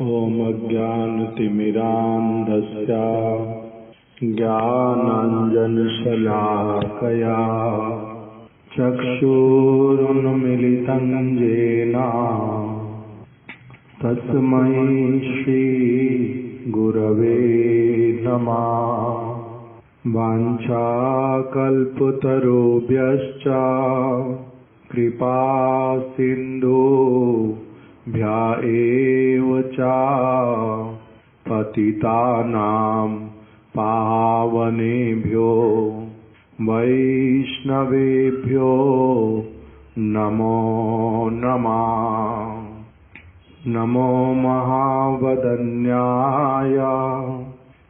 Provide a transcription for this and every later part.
ॐ अज्ञानतिमिरान्धस्य ज्ञानाञ्जनशलाकया चक्षुरुन्मीलितं येन तस्मै श्रीगुरवे नमः। वाञ्छाकल्पतरुभ्यश्च कृपासिन्धुभ्य एव च पतितानां पावनेभ्यो वैष्णवेभ्यो नमो नमः। नमो महावदन्याय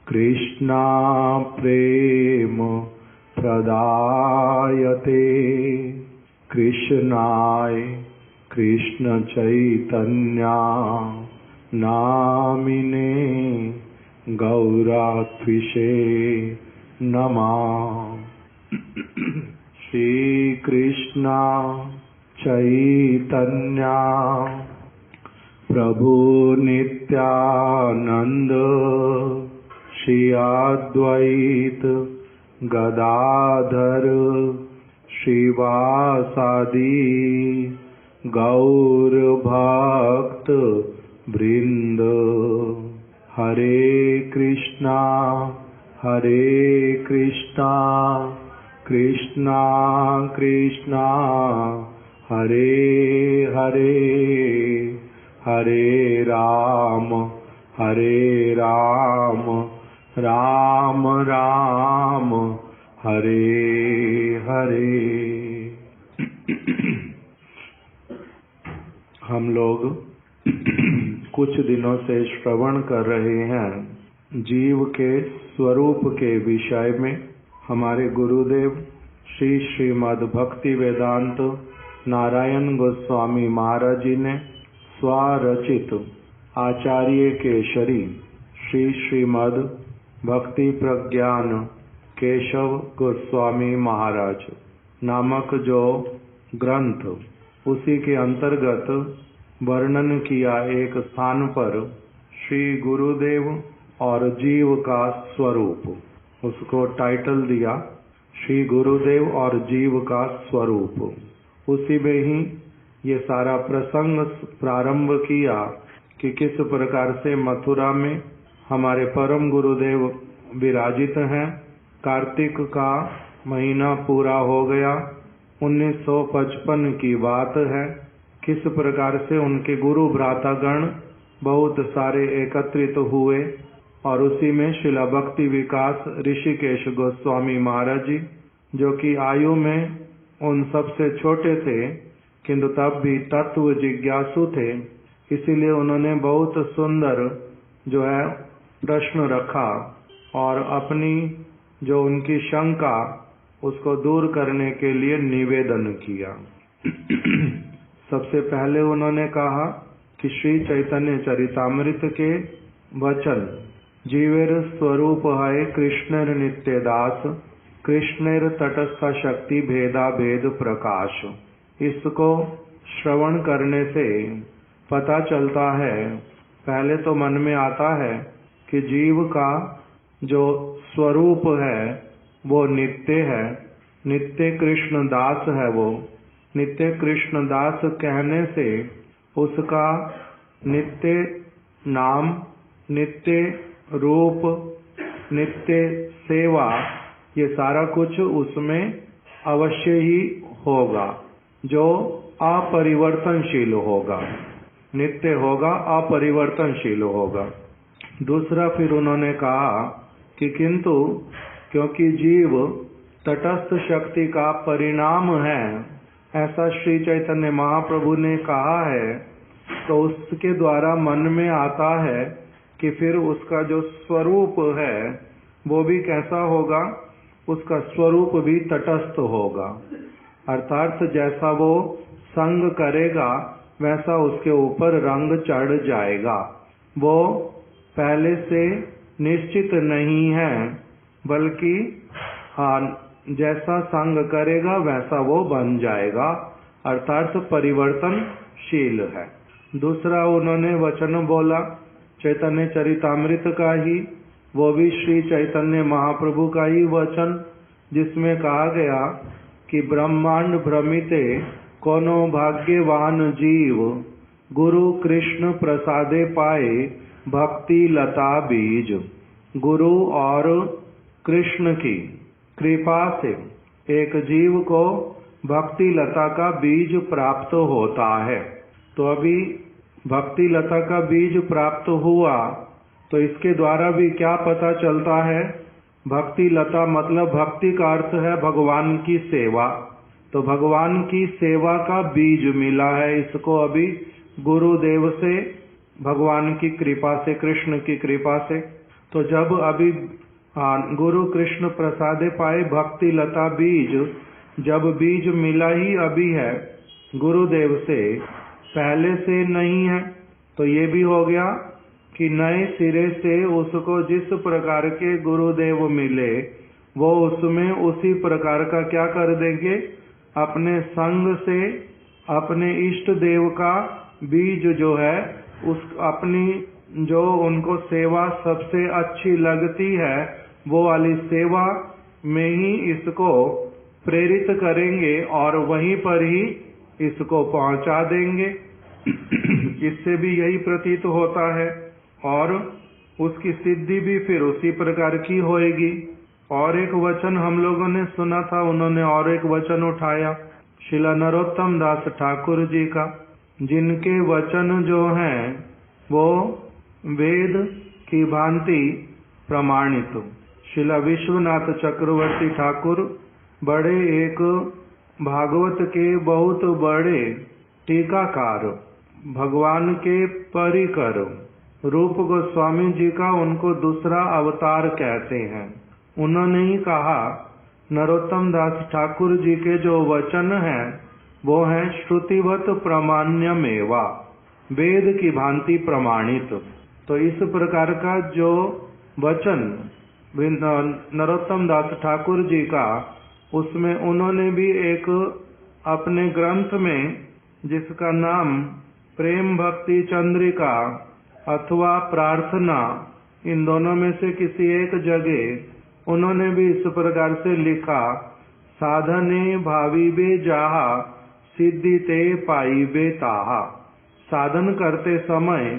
कृष्णा प्रेम प्रदायते कृष्णाय कृष्ण चैतन्या नामिने गौरात्विषे नमः। श्री कृष्ण चैतन्या प्रभु नित्यानंद श्री अद्वैत गदाधर श्रीवासादि गौर भक्त वृंद। हरे कृष्णा कृष्णा कृष्णा हरे हरे, हरे राम राम राम हरे हरे। हम लोग कुछ दिनों से श्रवण कर रहे हैं जीव के स्वरूप के विषय में। हमारे गुरुदेव श्री श्रीमद् भक्ति वेदांत नारायण गोस्वामी महाराज जी ने स्वरचित आचार्य केशरी श्री श्रीमद् भक्ति प्रज्ञान केशव गोस्वामी महाराज नामक जो ग्रंथ, उसी के अंतर्गत वर्णन किया एक स्थान पर श्री गुरुदेव और जीव का स्वरूप, उसको टाइटल दिया श्री गुरुदेव और जीव का स्वरूप। उसी में ही ये सारा प्रसंग प्रारंभ किया कि किस प्रकार से मथुरा में हमारे परम गुरुदेव विराजित हैं। कार्तिक का महीना पूरा हो गया, 1955 की बात है। किस प्रकार से उनके गुरु भ्रातागण बहुत सारे एकत्रित हुए और उसी में शिला भक्ति विकास ऋषिकेश गोस्वामी महाराज जी, जो कि आयु में उन सबसे छोटे थे किंतु तब भी तत्व जिज्ञासु थे, इसीलिए उन्होंने बहुत सुंदर जो है प्रश्न रखा और अपनी जो उनकी शंका उसको दूर करने के लिए निवेदन किया। सबसे पहले उन्होंने कहा कि श्री चैतन्य चरितामृत के वचन जीवेर स्वरूप है कृष्णेर नित्य दास, कृष्णेर तटस्थ शक्ति भेदा भेद प्रकाश। इसको श्रवण करने से पता चलता है, पहले तो मन में आता है कि जीव का जो स्वरूप है वो नित्य है, नित्य कृष्ण दास है। वो नित्य कृष्ण दास कहने से उसका नित्य नाम, नित्य रूप, नित्य सेवा, ये सारा कुछ उसमें अवश्य ही होगा, जो अपरिवर्तनशील होगा, नित्य होगा, अपरिवर्तनशील होगा। दूसरा फिर उन्होंने कहा कि किंतु क्योंकि जीव तटस्थ शक्ति का परिणाम है, ऐसा श्री चैतन्य महाप्रभु ने कहा है, तो उसके द्वारा मन में आता है कि फिर उसका जो स्वरूप है वो भी कैसा होगा, उसका स्वरूप भी तटस्थ होगा। अर्थात जैसा वो संग करेगा वैसा उसके ऊपर रंग चढ़ जाएगा। वो पहले से निश्चित नहीं है, बल्कि जैसा संग करेगा वैसा वो बन जाएगा, अर्थात परिवर्तनशील है। दूसरा उन्होंने वचन बोला चैतन्य चरितामृत का ही, वो भी श्री चैतन्य महाप्रभु का ही वचन, जिसमें कहा गया कि ब्रह्मांड भ्रमिते कोनो भाग्यवान जीव, गुरु कृष्ण प्रसादे पाए भक्ति लता बीज। गुरु और कृष्ण की कृपा से एक जीव को भक्ति लता का बीज प्राप्त होता है। तो अभी भक्ति लता का बीज प्राप्त हुआ, तो इसके द्वारा भी क्या पता चलता है? भक्ति लता मतलब भक्ति का अर्थ है भगवान की सेवा। तो भगवान की सेवा का बीज मिला है इसको अभी गुरुदेव से, भगवान की कृपा से, कृष्ण की कृपा से। तो जब अभी गुरु कृष्ण प्रसादे पाए भक्ति लता बीज, जब बीज मिला ही अभी है गुरुदेव से, पहले से नहीं है, तो ये भी हो गया कि नए सिरे से उसको जिस प्रकार के गुरुदेव मिले वो उसमें उसी प्रकार का क्या कर देंगे, अपने संग से अपने इष्ट देव का बीज जो है उस अपनी जो उनको सेवा सबसे अच्छी लगती है वो वाली सेवा में ही इसको प्रेरित करेंगे और वहीं पर ही इसको पहुंचा देंगे। इससे भी यही प्रतीत होता है और उसकी सिद्धि भी फिर उसी प्रकार की होएगी। और एक वचन हम लोगों ने सुना था, उन्होंने और एक वचन उठाया श्रीला नरोत्तम दास ठाकुर जी का, जिनके वचन जो हैं वो वेद की भांति प्रमाणित। श्रीला विश्वनाथ चक्रवर्ती ठाकुर बड़े एक भागवत के बहुत बड़े टीकाकार, भगवान के परिकर, रूप गोस्वामी जी का उनको दूसरा अवतार कहते हैं। उन्होंने ही कहा नरोत्तम दास ठाकुर जी के जो वचन हैं वो हैं श्रुतिवत प्रमाण्यमेवा, वेद की भांति प्रमाणित। तो इस प्रकार का जो वचन नरोत्तम दास ठाकुर जी का, उसमें उन्होंने भी एक अपने ग्रंथ में जिसका नाम प्रेम भक्ति चंद्रिका अथवा प्रार्थना, इन दोनों में से किसी एक जगह उन्होंने भी इस प्रकार से लिखा, साधने भावीबे जाहा सिद्धि ते पाईबे ताहा। साधन करते समय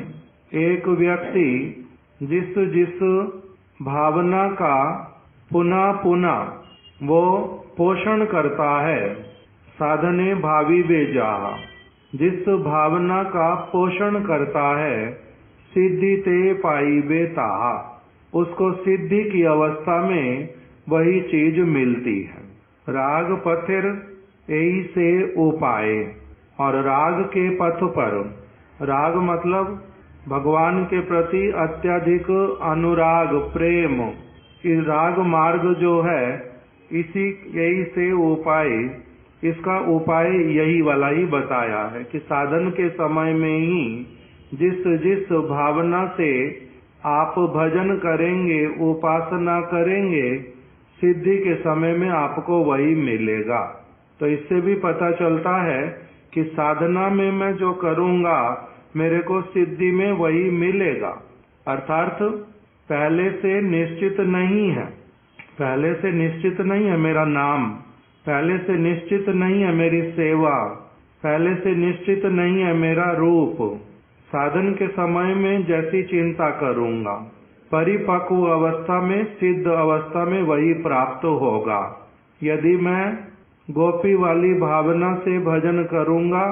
एक व्यक्ति जिस जिस भावना का पुनः पुनः वो पोषण करता है, साधने भावीबे जाहा, जिस भावना का पोषण करता है, सिद्धि ते पाईबे ताहा, उसको सिद्धि की अवस्था में वही चीज मिलती है। राग पथिर यही से उपाय, और राग के पथ पर, राग मतलब भगवान के प्रति अत्यधिक अनुराग प्रेम, इस राग मार्ग जो है इसी यही से उपाय, इसका उपाय यही वाला ही बताया है कि साधन के समय में ही जिस जिस भावना से आप भजन करेंगे, उपासना करेंगे, सिद्धि के समय में आपको वही मिलेगा। तो इससे भी पता चलता है कि साधना में मैं जो करूंगा मेरे को सिद्धि में वही मिलेगा। अर्थात पहले से निश्चित नहीं है, पहले से निश्चित नहीं है मेरा नाम, पहले से निश्चित नहीं है मेरी सेवा, पहले से निश्चित नहीं है मेरा रूप। साधन के समय में जैसी चिंता करूंगा, परिपक्व अवस्था में, सिद्ध अवस्था में वही प्राप्त होगा। यदि मैं गोपी वाली भावना से भजन करूंगा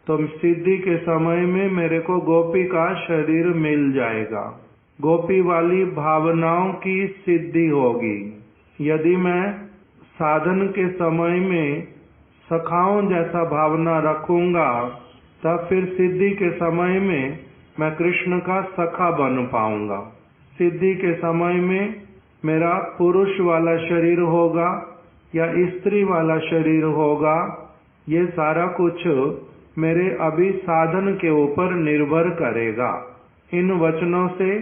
तो सिद्धि के समय में मेरे को गोपी का शरीर मिल जाएगा, गोपी वाली भावनाओं की सिद्धि होगी। यदि मैं साधन के समय में सखाओं जैसा भावना रखूंगा तब फिर सिद्धि के समय में मैं कृष्ण का सखा बन पाऊंगा। सिद्धि के समय में मेरा पुरुष वाला शरीर होगा या स्त्री वाला शरीर होगा, ये सारा कुछ मेरे अभी साधन के ऊपर निर्भर करेगा। इन वचनों से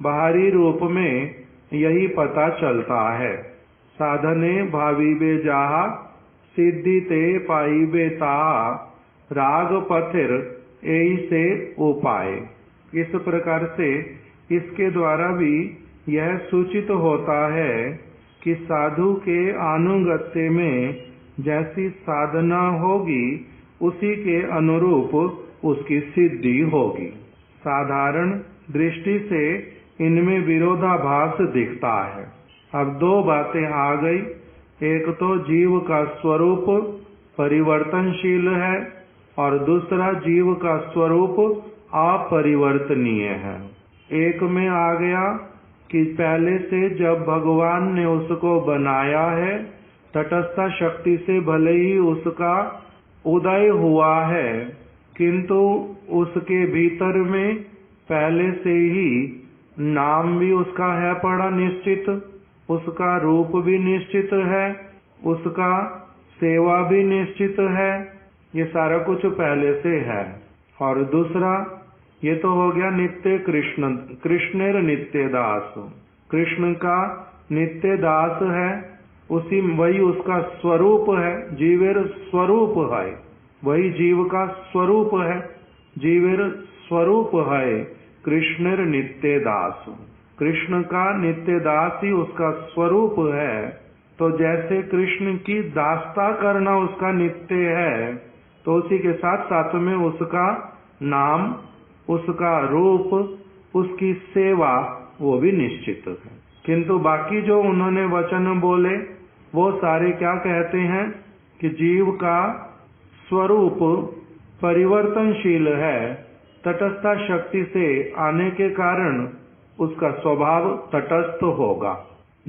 बाहरी रूप में यही पता चलता है। साधने भावीबे जाहा सिद्धि ते पाईबे ताहा, राग पथिर एई से उपाय। इस प्रकार से इसके द्वारा भी यह सूचित होता है कि साधु के अनुगत्य में जैसी साधना होगी उसी के अनुरूप उसकी सिद्धि होगी। साधारण दृष्टि से इनमें विरोधाभास दिखता है। अब दो बातें आ गई। एक तो जीव का स्वरूप परिवर्तनशील है और दूसरा जीव का स्वरूप अपरिवर्तनीय है। एक में आ गया कि पहले से जब भगवान ने उसको बनाया है, तटस्थ शक्ति से भले ही उसका उदय हुआ है, किंतु उसके भीतर में पहले से ही नाम भी उसका है पड़ा निश्चित, उसका रूप भी निश्चित है, उसका सेवा भी निश्चित है। ये सारा कुछ पहले से है। और दूसरा, ये तो हो गया नित्य कृष्णेर नित्य दास। कृष्ण का नित्य दास है, वही उसका स्वरूप है, जीवेर स्वरूप है, वही जीव का स्वरूप है, जीवेर स्वरूप है कृष्णेर नित्य दास। कृष्ण का नित्य दास ही उसका स्वरूप है। तो जैसे कृष्ण की दासता करना उसका नित्य है, तो उसी के साथ साथ में उसका नाम, उसका रूप, उसकी सेवा वो भी निश्चित है। किंतु बाकी जो उन्होंने वचन बोले वो सारे क्या कहते हैं कि जीव का स्वरूप परिवर्तनशील है, तटस्थ शक्ति से आने के कारण उसका स्वभाव तटस्थ होगा।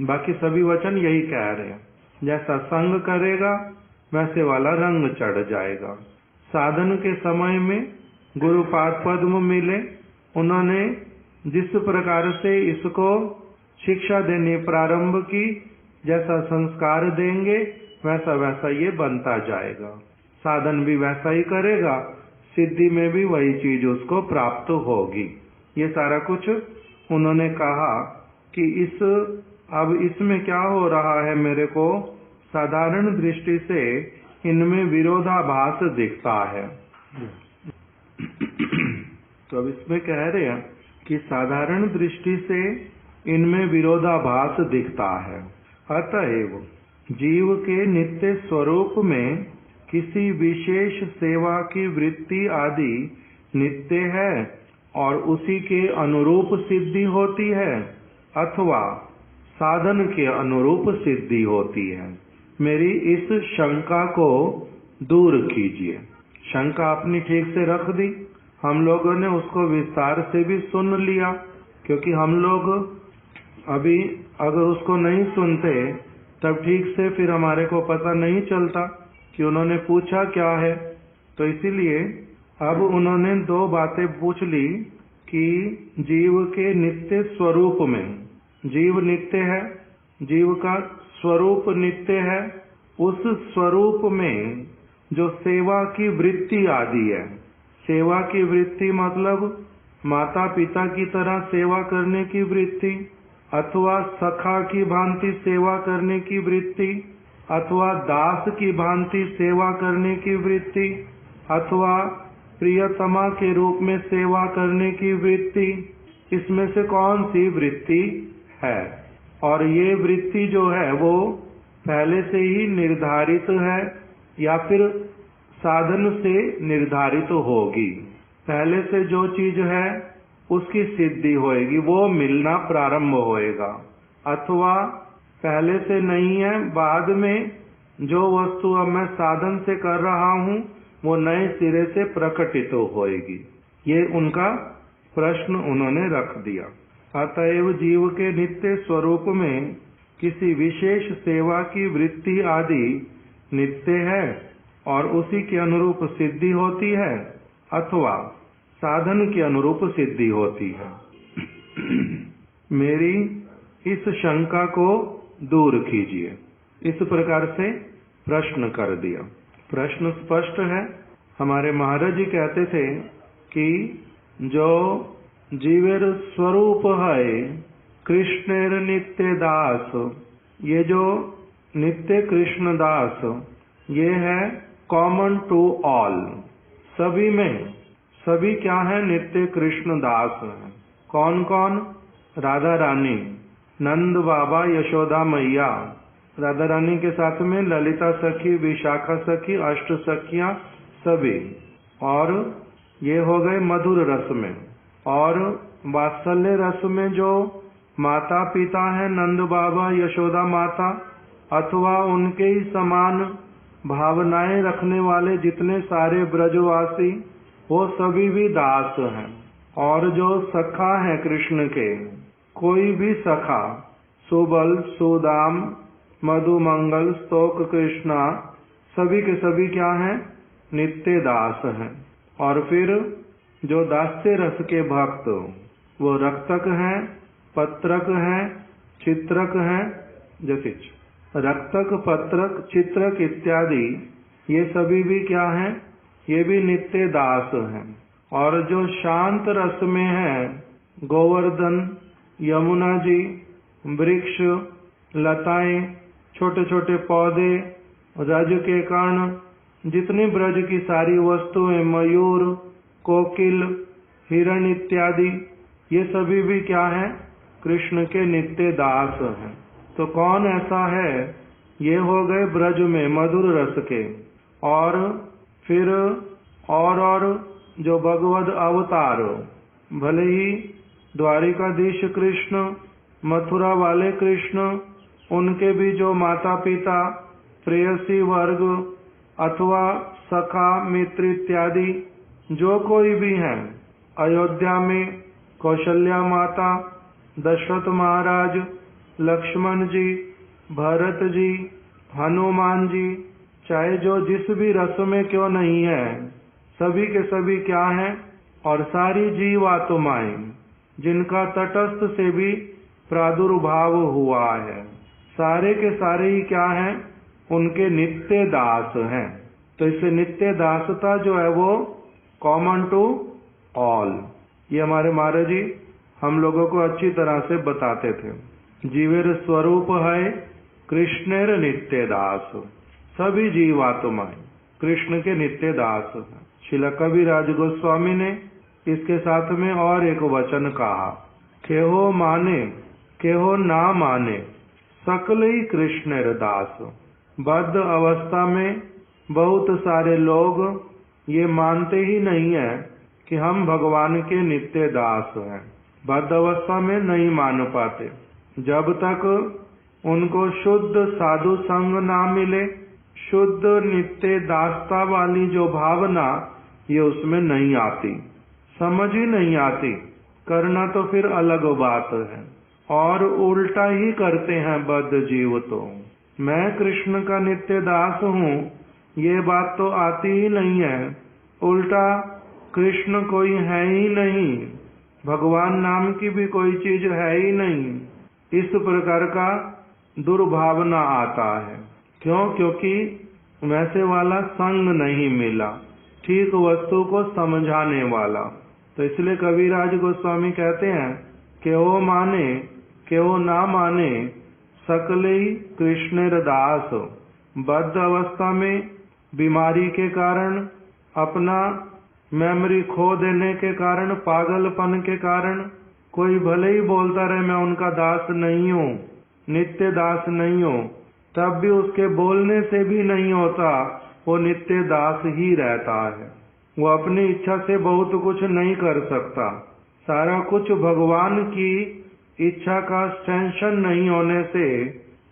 बाकी सभी वचन यही कह रहे हैं, जैसा संग करेगा वैसे वाला रंग चढ़ जाएगा। साधन के समय में गुरुपाद पद्म मिले, उन्होंने जिस प्रकार से इसको शिक्षा देने प्रारंभ की, जैसा संस्कार देंगे वैसा वैसा ये बनता जाएगा। साधन भी वैसा ही करेगा, सिद्धि में भी वही चीज उसको प्राप्त होगी। ये सारा कुछ उन्होंने कहा कि अब इसमें क्या हो रहा है, मेरे को साधारण दृष्टि से इनमें विरोधाभास दिखता है। तो अब इसमें कह रहे हैं कि साधारण दृष्टि से इनमें विरोधाभास दिखता है। अतएव जीव के नित्य स्वरूप में किसी विशेष सेवा की वृत्ति आदि नित्य है और उसी के अनुरूप सिद्धि होती है, अथवा साधन के अनुरूप सिद्धि होती है। मेरी इस शंका को दूर कीजिए। शंका अपनी ठीक से रख दी, हम लोगों ने उसको विस्तार से भी सुन लिया, क्योंकि हम लोग अभी अगर उसको नहीं सुनते तब ठीक से फिर हमारे को पता नहीं चलता कि उन्होंने पूछा क्या है। तो इसीलिए अब उन्होंने दो बातें पूछ ली कि जीव के नित्य स्वरूप में, जीव नित्य है, जीव का स्वरूप नित्य है, उस स्वरूप में जो सेवा की वृत्ति आदि है, सेवा की वृत्ति मतलब माता पिता की तरह सेवा करने की वृत्ति, अथवा सखा की भांति सेवा करने की वृत्ति, अथवा दास की भांति सेवा करने की वृत्ति, अथवा प्रियतमा के रूप में सेवा करने की वृत्ति, इसमें से कौन सी वृत्ति है? और ये वृत्ति जो है वो पहले से ही निर्धारित है या फिर साधन से निर्धारित होगी? पहले से जो चीज है उसकी सिद्धि होएगी, वो मिलना प्रारंभ होएगा, अथवा पहले से नहीं है, बाद में जो वस्तु अब मैं साधन से कर रहा हूँ वो नए सिरे से प्रकटित होएगी। ये उनका प्रश्न उन्होंने रख दिया। अतएव जीव के नित्य स्वरूप में किसी विशेष सेवा की वृत्ति आदि नित्य है और उसी के अनुरूप सिद्धि होती है, अथवा साधन के अनुरूप सिद्धि होती है। मेरी इस शंका को दूर कीजिए। इस प्रकार से प्रश्न कर दिया। प्रश्न स्पष्ट है। हमारे महाराज जी कहते थे कि जो जीवेर स्वरूप है कृष्णेर नित्य दास, ये जो नित्य कृष्ण दास ये है कॉमन टू ऑल, सभी में सभी क्या है? नित्य कृष्ण दास हैं। कौन कौन? राधा रानी, नंद बाबा, यशोदा मैया, राधा रानी के साथ में ललिता सखी, विशाखा सखी, अष्ट सखियां सभी। और ये हो गए मधुर रस में। और वात्सल्य रस में जो माता पिता हैं, नंद बाबा, यशोदा माता, अथवा उनके ही समान भावनाएं रखने वाले जितने सारे ब्रजवासी, वो सभी भी दास हैं। और जो सखा है कृष्ण के, कोई भी सखा, सुबल, सुदाम, मधुमंगल, स्तोक कृष्णा, सभी के सभी क्या हैं? नित्य दास हैं। और फिर जो दास्य रस के भक्त, वो रक्तक हैं, पत्रक हैं, चित्रक हैं। जैसे रक्तक, पत्रक, चित्रक इत्यादि ये सभी भी क्या हैं? ये भी नित्य दास हैं। और जो शांत रस में है, गोवर्धन, यमुना जी, वृक्ष, लताएं, छोटे छोटे पौधे, रज के कण, जितनी ब्रज की सारी वस्तुएं, मयूर, कोकिल, हिरण इत्यादि, ये सभी भी क्या है? कृष्ण के नित्य दास हैं। तो कौन ऐसा है? ये हो गए ब्रज में मधुर रस के। और फिर और जो भगवद अवतार, भले ही द्वारिकाधीश कृष्ण, मथुरा वाले कृष्ण, उनके भी जो माता पिता, प्रेयसी वर्ग अथवा सखा, मित्र इत्यादि जो कोई भी हैं, अयोध्या में कौशल्या माता, दशरथ महाराज, लक्ष्मण जी, भरत जी, हनुमान जी, चाहे जो जिस भी रस में क्यों नहीं है, सभी के सभी क्या हैं? और सारी जीवात्माएं जिनका तटस्थ से भी प्रादुर्भाव हुआ है, सारे के सारे ही क्या हैं? उनके नित्य दास हैं। तो इससे नित्य दासता जो है वो कॉमन टू ऑल, ये हमारे महाराज जी हम लोगों को अच्छी तरह से बताते थे। जीवेर स्वरूप है कृष्णेर नित्य दास, सभी जीवात्माएं कृष्ण के नित्य दास हैं। श्रील कविराज गोस्वामी ने इसके साथ में और एक वचन कहा, केहो माने केहो ना माने सकल ही कृष्णेर दास। बद्ध अवस्था में बहुत सारे लोग ये मानते ही नहीं है कि हम भगवान के नित्य दास हैं। बद्ध अवस्था में नहीं मान पाते जब तक उनको शुद्ध साधु संग ना मिले, शुद्ध नित्य दासता वाली जो भावना ये उसमें नहीं आती, समझ ही नहीं आती। करना तो फिर अलग बात है, और उल्टा ही करते हैं बद्ध जीव। तो मैं कृष्ण का नित्य दास हूँ ये बात तो आती ही नहीं है, उल्टा कृष्ण कोई है ही नहीं, भगवान नाम की भी कोई चीज है ही नहीं, इस प्रकार का दुर्भावना आता है। क्यों? क्योंकि वैसे वाला संग नहीं मिला, ठीक वस्तु को समझाने वाला। तो इसलिए कविराज गोस्वामी कहते हैं कि वो माने कि वो ना माने सकल ही कृष्णेर दास। बद्ध अवस्था में बीमारी के कारण, अपना मेमोरी खो देने के कारण, पागलपन के कारण कोई भले ही बोलता रहे मैं उनका दास नहीं हूँ, नित्य दास नहीं हूँ, तब भी उसके बोलने से भी नहीं होता, वो नित्य दास ही रहता है। वो अपनी इच्छा से बहुत कुछ नहीं कर सकता, सारा कुछ भगवान की इच्छा का टेंशन नहीं होने से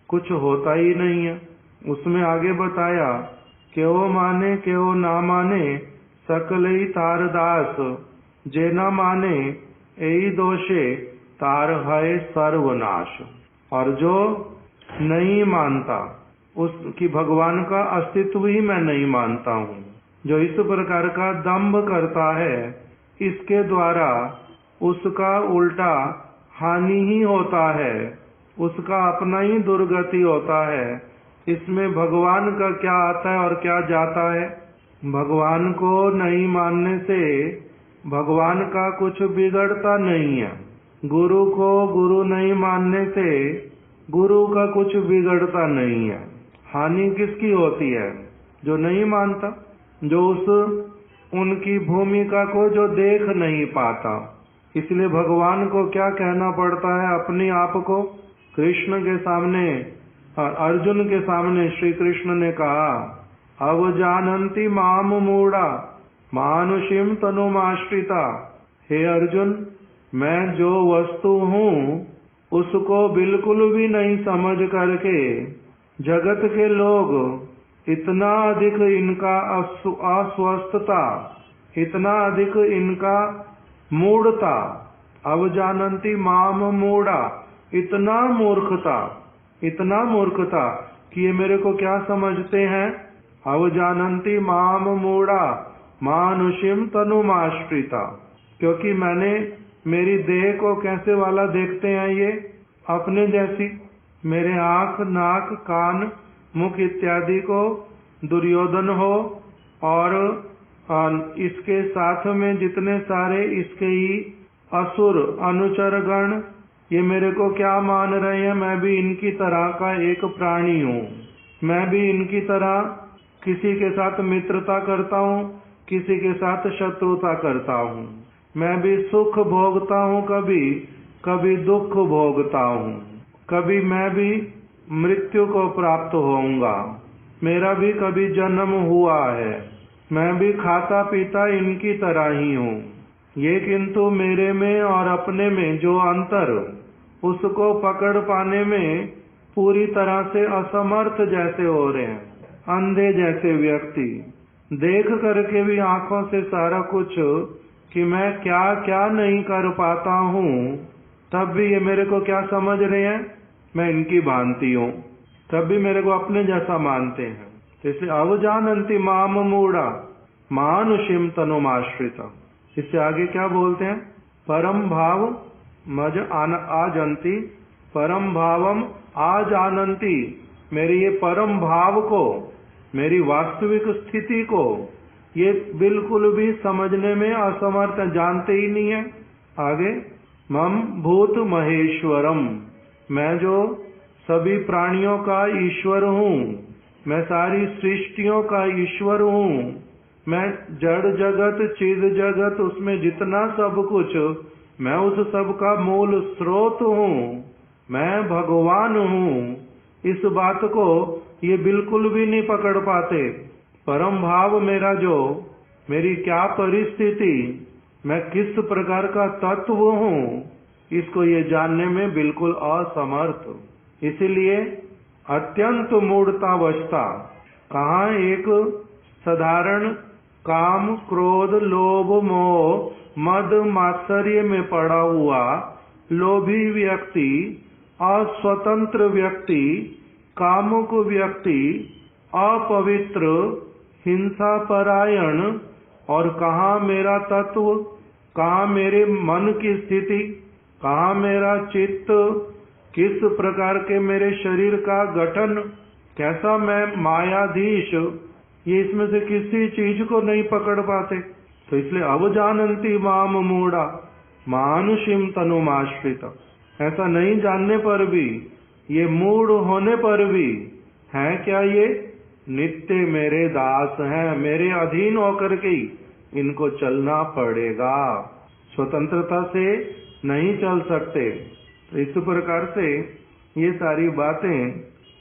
कुछ होता ही नहीं है। उसमें आगे बताया कि वो माने कि वो ना माने सकल ही तार दास, जे ना माने यही दोषे तार है सर्वनाश। और जो नहीं मानता उसकी भगवान का अस्तित्व ही मैं नहीं मानता हूँ, जो इस प्रकार का दंभ करता है, इसके द्वारा उसका उल्टा हानि ही होता है, उसका अपना ही दुर्गति होता है। इसमें भगवान का क्या आता है और क्या जाता है? भगवान को नहीं मानने से भगवान का कुछ बिगड़ता नहीं है, गुरु को गुरु नहीं मानने से गुरु का कुछ बिगड़ता नहीं है। हानि किसकी होती है? जो नहीं मानता, जो उस उनकी भूमिका को जो देख नहीं पाता। इसलिए भगवान को क्या कहना पड़ता है अपने आप को? कृष्ण के सामने, अर्जुन के सामने श्री कृष्ण ने कहा, अवजानन्ति माम मूढ़ा मानुषीम तनुमाश्रिता। हे अर्जुन, मैं जो वस्तु हूँ उसको बिल्कुल भी नहीं समझ करके जगत के लोग इतना अधिक इनका अस्वस्थता, इतना अधिक इनका मूढ़ता, अवजानन्ति माम मूढ़ा, इतना मूर्खता कि ये मेरे को क्या समझते हैं? अवजानन्ति माम मूढ़ा मानुषीम तनुमाश्रिता। क्योंकि मैंने मेरी देह को कैसे वाला देखते हैं ये? अपने जैसी। मेरे आंख, नाक, कान, मुख इत्यादि को दुर्योधन हो और इसके साथ में जितने सारे इसके ही असुर अनुचर गण, ये मेरे को क्या मान रहे हैं? मैं भी इनकी तरह का एक प्राणी हूँ। मैं भी इनकी तरह किसी के साथ मित्रता करता हूँ, किसी के साथ शत्रुता करता हूँ। मैं भी सुख भोगता हूँ, कभी दुख भोगता हूँ। कभी मैं भी मृत्यु को प्राप्त होऊंगा। मेरा भी कभी जन्म हुआ है। मैं भी खाता पीता इनकी तरह ही हूँ। ये किंतु मेरे में और अपने में जो अंतर, उसको पकड़ पाने में पूरी तरह से असमर्थ जैसे हो रहे हैं। अंधे जैसे व्यक्ति देख करके भी आंखों से सारा कुछ कि मैं क्या क्या नहीं कर पाता हूँ, तब भी ये मेरे को क्या समझ रहे हैं? मैं इनकी भांति हूँ। तब भी मेरे को अपने जैसा मानते हैं। इसलिए अवजानन्ति माम मूढ़ा मानुषीम तनुमाश्रिता। इससे आगे क्या बोलते हैं? परम भाव मज आजंती, परम भावम आजानंती। मेरे ये परम भाव को, मेरी वास्तविक स्थिति को ये बिल्कुल भी समझने में असमर्थ, जानते ही नहीं है। आगे, मम भूत महेश्वरम, मैं जो सभी प्राणियों का ईश्वर हूँ, मैं सारी सृष्टियों का ईश्वर हूँ, मैं जड़ जगत चिद जगत उसमें जितना सब कुछ, मैं उस सब का मूल स्रोत हूँ, मैं भगवान हूँ। इस बात को ये बिल्कुल भी नहीं पकड़ पाते। परम भाव मेरा जो, मेरी क्या परिस्थिति, मैं किस प्रकार का तत्व हूँ, इसको ये जानने में बिल्कुल असमर्थ। इसीलिए अत्यंत मूढ़तावस्था। कहाँ एक साधारण काम, क्रोध, लोभ, मोह, मद, मात्सर्य में पड़ा हुआ लोभी व्यक्ति, अस्वतंत्र व्यक्ति, कामुक व्यक्ति, अपवित्र, हिंसा परायण, और कहाँ मेरा तत्व, कहाँ मेरे मन की स्थिति, कहाँ मेरा चित्त, किस प्रकार के मेरे शरीर का गठन, कैसा मैं मायाधीश, ये इसमें से किसी चीज को नहीं पकड़ पाते। तो इसलिए अवजानन्ति माम मूढ़ा मानुषीम तनुमाश्रिता। ऐसा नहीं जानने पर भी, ये मूढ़ होने पर भी है क्या? ये नित्य मेरे दास हैं, मेरे अधीन होकर के ही इनको चलना पड़ेगा, स्वतंत्रता से नहीं चल सकते। तो इस प्रकार से ये सारी बातें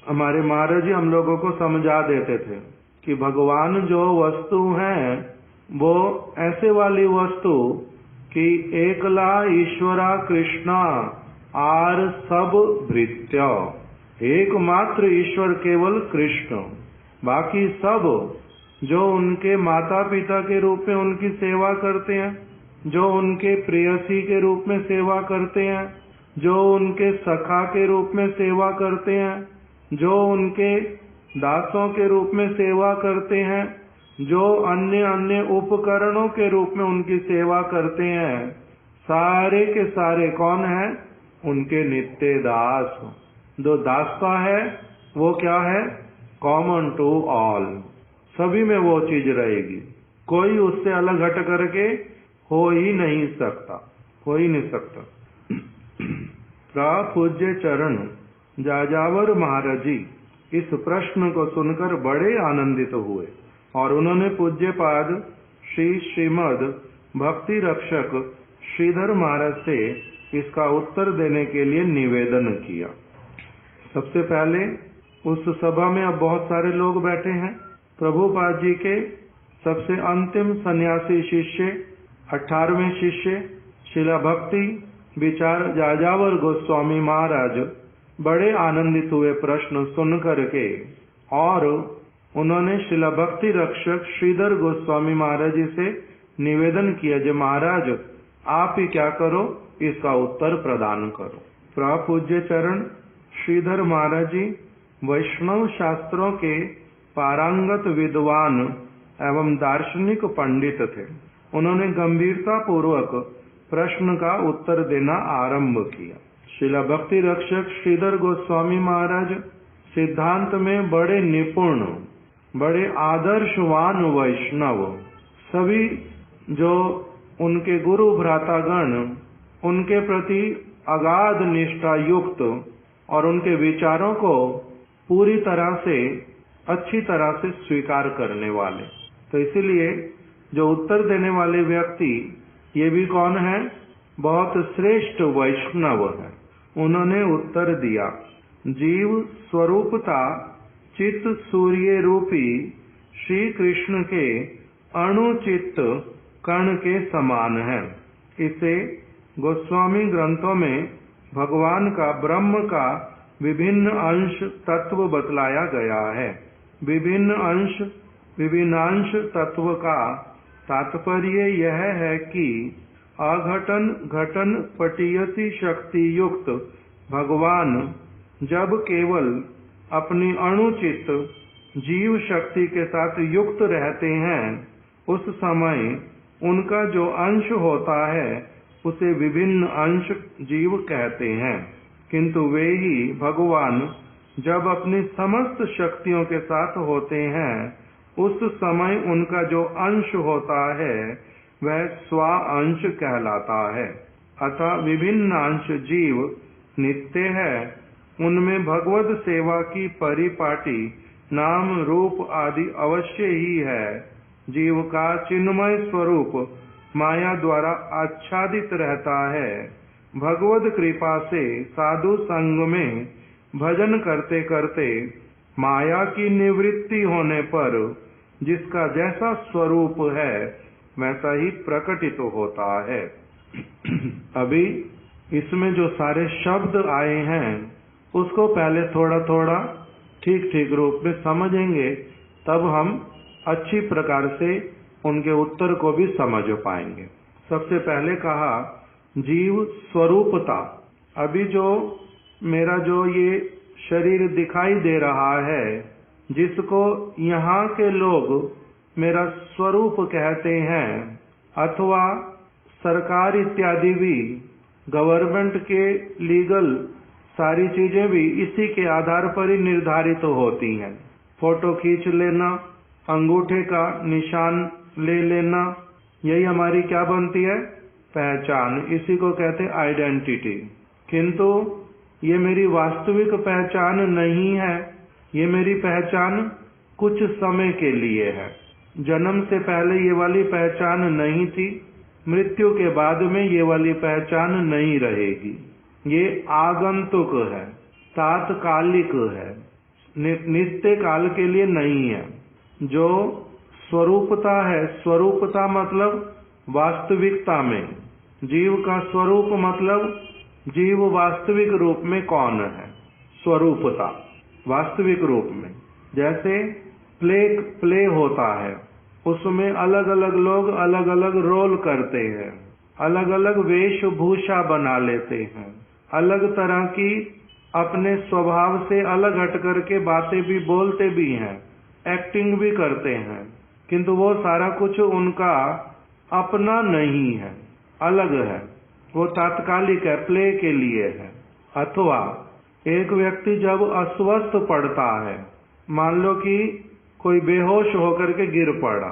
हमारे महाराज जी हम लोगों को समझा देते थे कि भगवान जो वस्तु हैं वो ऐसे वाली वस्तु कि एकला ईश्वरा कृष्णा आर सब भृत्य। एकमात्र ईश्वर केवल कृष्ण, बाकी सब जो उनके माता पिता के रूप में उनकी सेवा करते हैं, जो उनके प्रेयसी के रूप में सेवा करते हैं, जो उनके सखा के रूप में सेवा करते हैं, जो उनके दासों के रूप में सेवा करते हैं, जो अन्य अन्य उपकरणों के रूप में उनकी सेवा करते हैं, सारे के सारे कौन हैं? उनके नित्य दास। जो दासता है वो क्या है? Common to all. सभी में वो चीज रहेगी, कोई उससे अलग हट करके हो ही नहीं सकता, हो ही नहीं सकता। पूज्य चरण जाजावर महाराज जी इस प्रश्न को सुनकर बड़े आनंदित हुए और उन्होंने पूज्यपाद श्रीमद् भक्ति रक्षक श्रीधर महाराज से इसका उत्तर देने के लिए निवेदन किया। सबसे पहले उस सभा में अब बहुत सारे लोग बैठे हैं। प्रभुपाद जी के सबसे अंतिम सन्यासी शिष्य 18वें शिष्य शिला भक्ति विचार जाजावर गोस्वामी महाराज बड़े आनंदित हुए प्रश्न सुन करके, और उन्होंने शिला भक्ति रक्षक श्रीधर गोस्वामी महाराज जी से निवेदन किया, जो महाराज आप ही क्या करो, इसका उत्तर प्रदान करो। प्रपूज्य चरण श्रीधर महाराज जी वैष्णव शास्त्रों के पारंगत विद्वान एवं दार्शनिक पंडित थे। उन्होंने गंभीरता पूर्वक प्रश्न का उत्तर देना आरंभ किया। शिला भक्ति रक्षक श्रीधर गोस्वामी महाराज सिद्धांत में बड़े निपुण, बड़े आदर्शवान वैष्णव, सभी जो उनके गुरु भ्रातागण उनके प्रति अगाध निष्ठा युक्त और उनके विचारों को पूरी तरह से अच्छी तरह से स्वीकार करने वाले। तो इसीलिए जो उत्तर देने वाले व्यक्ति ये भी कौन है, बहुत श्रेष्ठ वैष्णव है। उन्होंने उत्तर दिया, जीव स्वरूपता चित्त सूर्य रूपी श्री कृष्ण के अणुचित्त कण के समान है। इसे गोस्वामी ग्रंथों में भगवान का ब्रह्म का विभिन्न अंश तत्व बतलाया गया है। विभिन्न अंश तत्व का तात्पर्य यह है कि अघटन घटन पटीयसी शक्ति युक्त भगवान जब केवल अपनी अणुचित जीव शक्ति के साथ युक्त रहते हैं, उस समय उनका जो अंश होता है उसे विभिन्न अंश जीव कहते हैं। किंतु वे ही भगवान जब अपनी समस्त शक्तियों के साथ होते हैं, उस समय उनका जो अंश होता है वह स्वा अंश कहलाता है। अतः विभिन्न अंश जीव नित्य है। उनमें भगवत सेवा की परिपाटी नाम रूप आदि अवश्य ही है। जीव का चिन्मय स्वरूप माया द्वारा आच्छादित रहता है। भगवत कृपा से साधु संग में भजन करते करते माया की निवृत्ति होने पर जिसका जैसा स्वरूप है वैसा ही प्रकटित होता है। अभी इसमें जो सारे शब्द आए हैं उसको पहले थोड़ा थोड़ा ठीक ठीक रूप में समझेंगे, तब हम अच्छी प्रकार से उनके उत्तर को भी समझ पाएंगे। सबसे पहले कहा जीव स्वरूपता। अभी जो मेरा जो ये शरीर दिखाई दे रहा है, जिसको यहाँ के लोग मेरा स्वरूप कहते हैं, अथवा सरकार इत्यादि भी, गवर्नमेंट के लीगल सारी चीजें भी इसी के आधार पर ही निर्धारित होती हैं। फोटो खींच लेना, अंगूठे का निशान ले लेना, यही हमारी क्या बनती है, पहचान। इसी को कहते हैं आइडेंटिटी। किंतु ये मेरी वास्तविक पहचान नहीं है। ये मेरी पहचान कुछ समय के लिए है। जन्म से पहले ये वाली पहचान नहीं थी, मृत्यु के बाद में ये वाली पहचान नहीं रहेगी। ये आगंतुक है, तात्कालिक है, नित्य काल के लिए नहीं है। जो स्वरूपता है, स्वरूपता मतलब वास्तविकता में, जीव का स्वरूप मतलब जीव वास्तविक रूप में कौन है, स्वरूपता वास्तविक रूप में। जैसे प्ले होता है, उसमें अलग अलग लोग अलग अलग रोल करते हैं, अलग अलग वेशभूषा बना लेते हैं, अलग तरह की अपने स्वभाव से अलग हट करके बातें भी बोलते भी हैं, एक्टिंग भी करते हैं, किंतु वो सारा कुछ उनका अपना नहीं है, अलग है, वो तात्कालिक है, प्ले के लिए है। अथवा एक व्यक्ति जब अस्वस्थ पड़ता है, मान लो कि कोई बेहोश होकर के गिर पड़ा,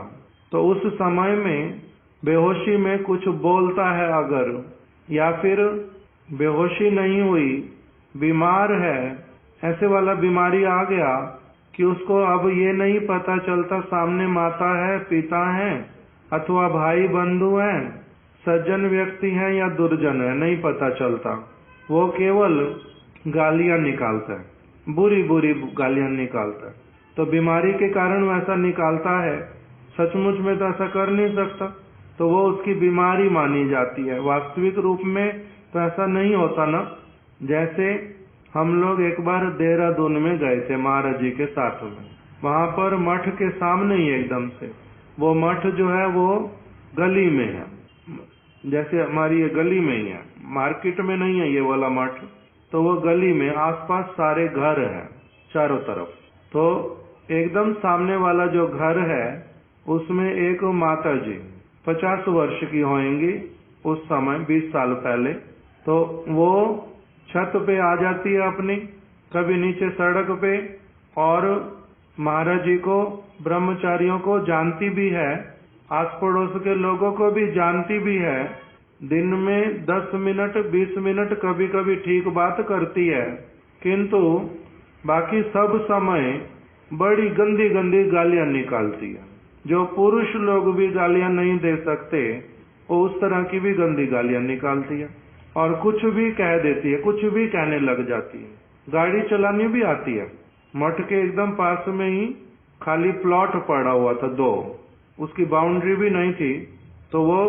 तो उस समय में बेहोशी में कुछ बोलता है अगर, या फिर बेहोशी नहीं हुई, बीमार है, ऐसे वाला बीमारी आ गया कि उसको अब ये नहीं पता चलता सामने माता है पिता है अथवा भाई बंधु हैं, सज्जन व्यक्ति हैं या दुर्जन है, नहीं पता चलता। वो केवल गालियां निकालता है, बुरी बुरी गालियां निकालता है। तो बीमारी के कारण वैसा निकालता है, सचमुच में तो ऐसा कर नहीं सकता, तो वो उसकी बीमारी मानी जाती है। वास्तविक रूप में तो ऐसा नहीं होता ना। जैसे हम लोग एक बार देहरादून में गए थे महाराज जी के साथ में, वहां पर मठ के सामने ही एकदम से वो मठ जो है वो गली में है, जैसे हमारी ये गली में ही है, मार्केट में नहीं है ये वाला मठ। तो वो गली में आसपास सारे घर हैं चारों तरफ। तो एकदम सामने वाला जो घर है उसमें एक माता जी 50 वर्ष की होंगी उस समय, 20 साल पहले। तो वो छत पे आ जाती है अपनी, कभी नीचे सड़क पे, और महाराज जी को, ब्रह्मचारियों को जानती भी है, आस पड़ोस के लोगों को भी जानती भी है। दिन में 10 मिनट 20 मिनट कभी कभी ठीक बात करती है, किंतु बाकी सब समय बड़ी गंदी गंदी गालियां निकालती है। जो पुरुष लोग भी गालियां नहीं दे सकते वो उस तरह की भी गंदी गालियां निकालती है, और कुछ भी कह देती है, कुछ भी कहने लग जाती है। गाड़ी चलानी भी आती है। मठ के एकदम पास में ही खाली प्लॉट पड़ा हुआ था 2, उसकी बाउंड्री भी नहीं थी। तो वो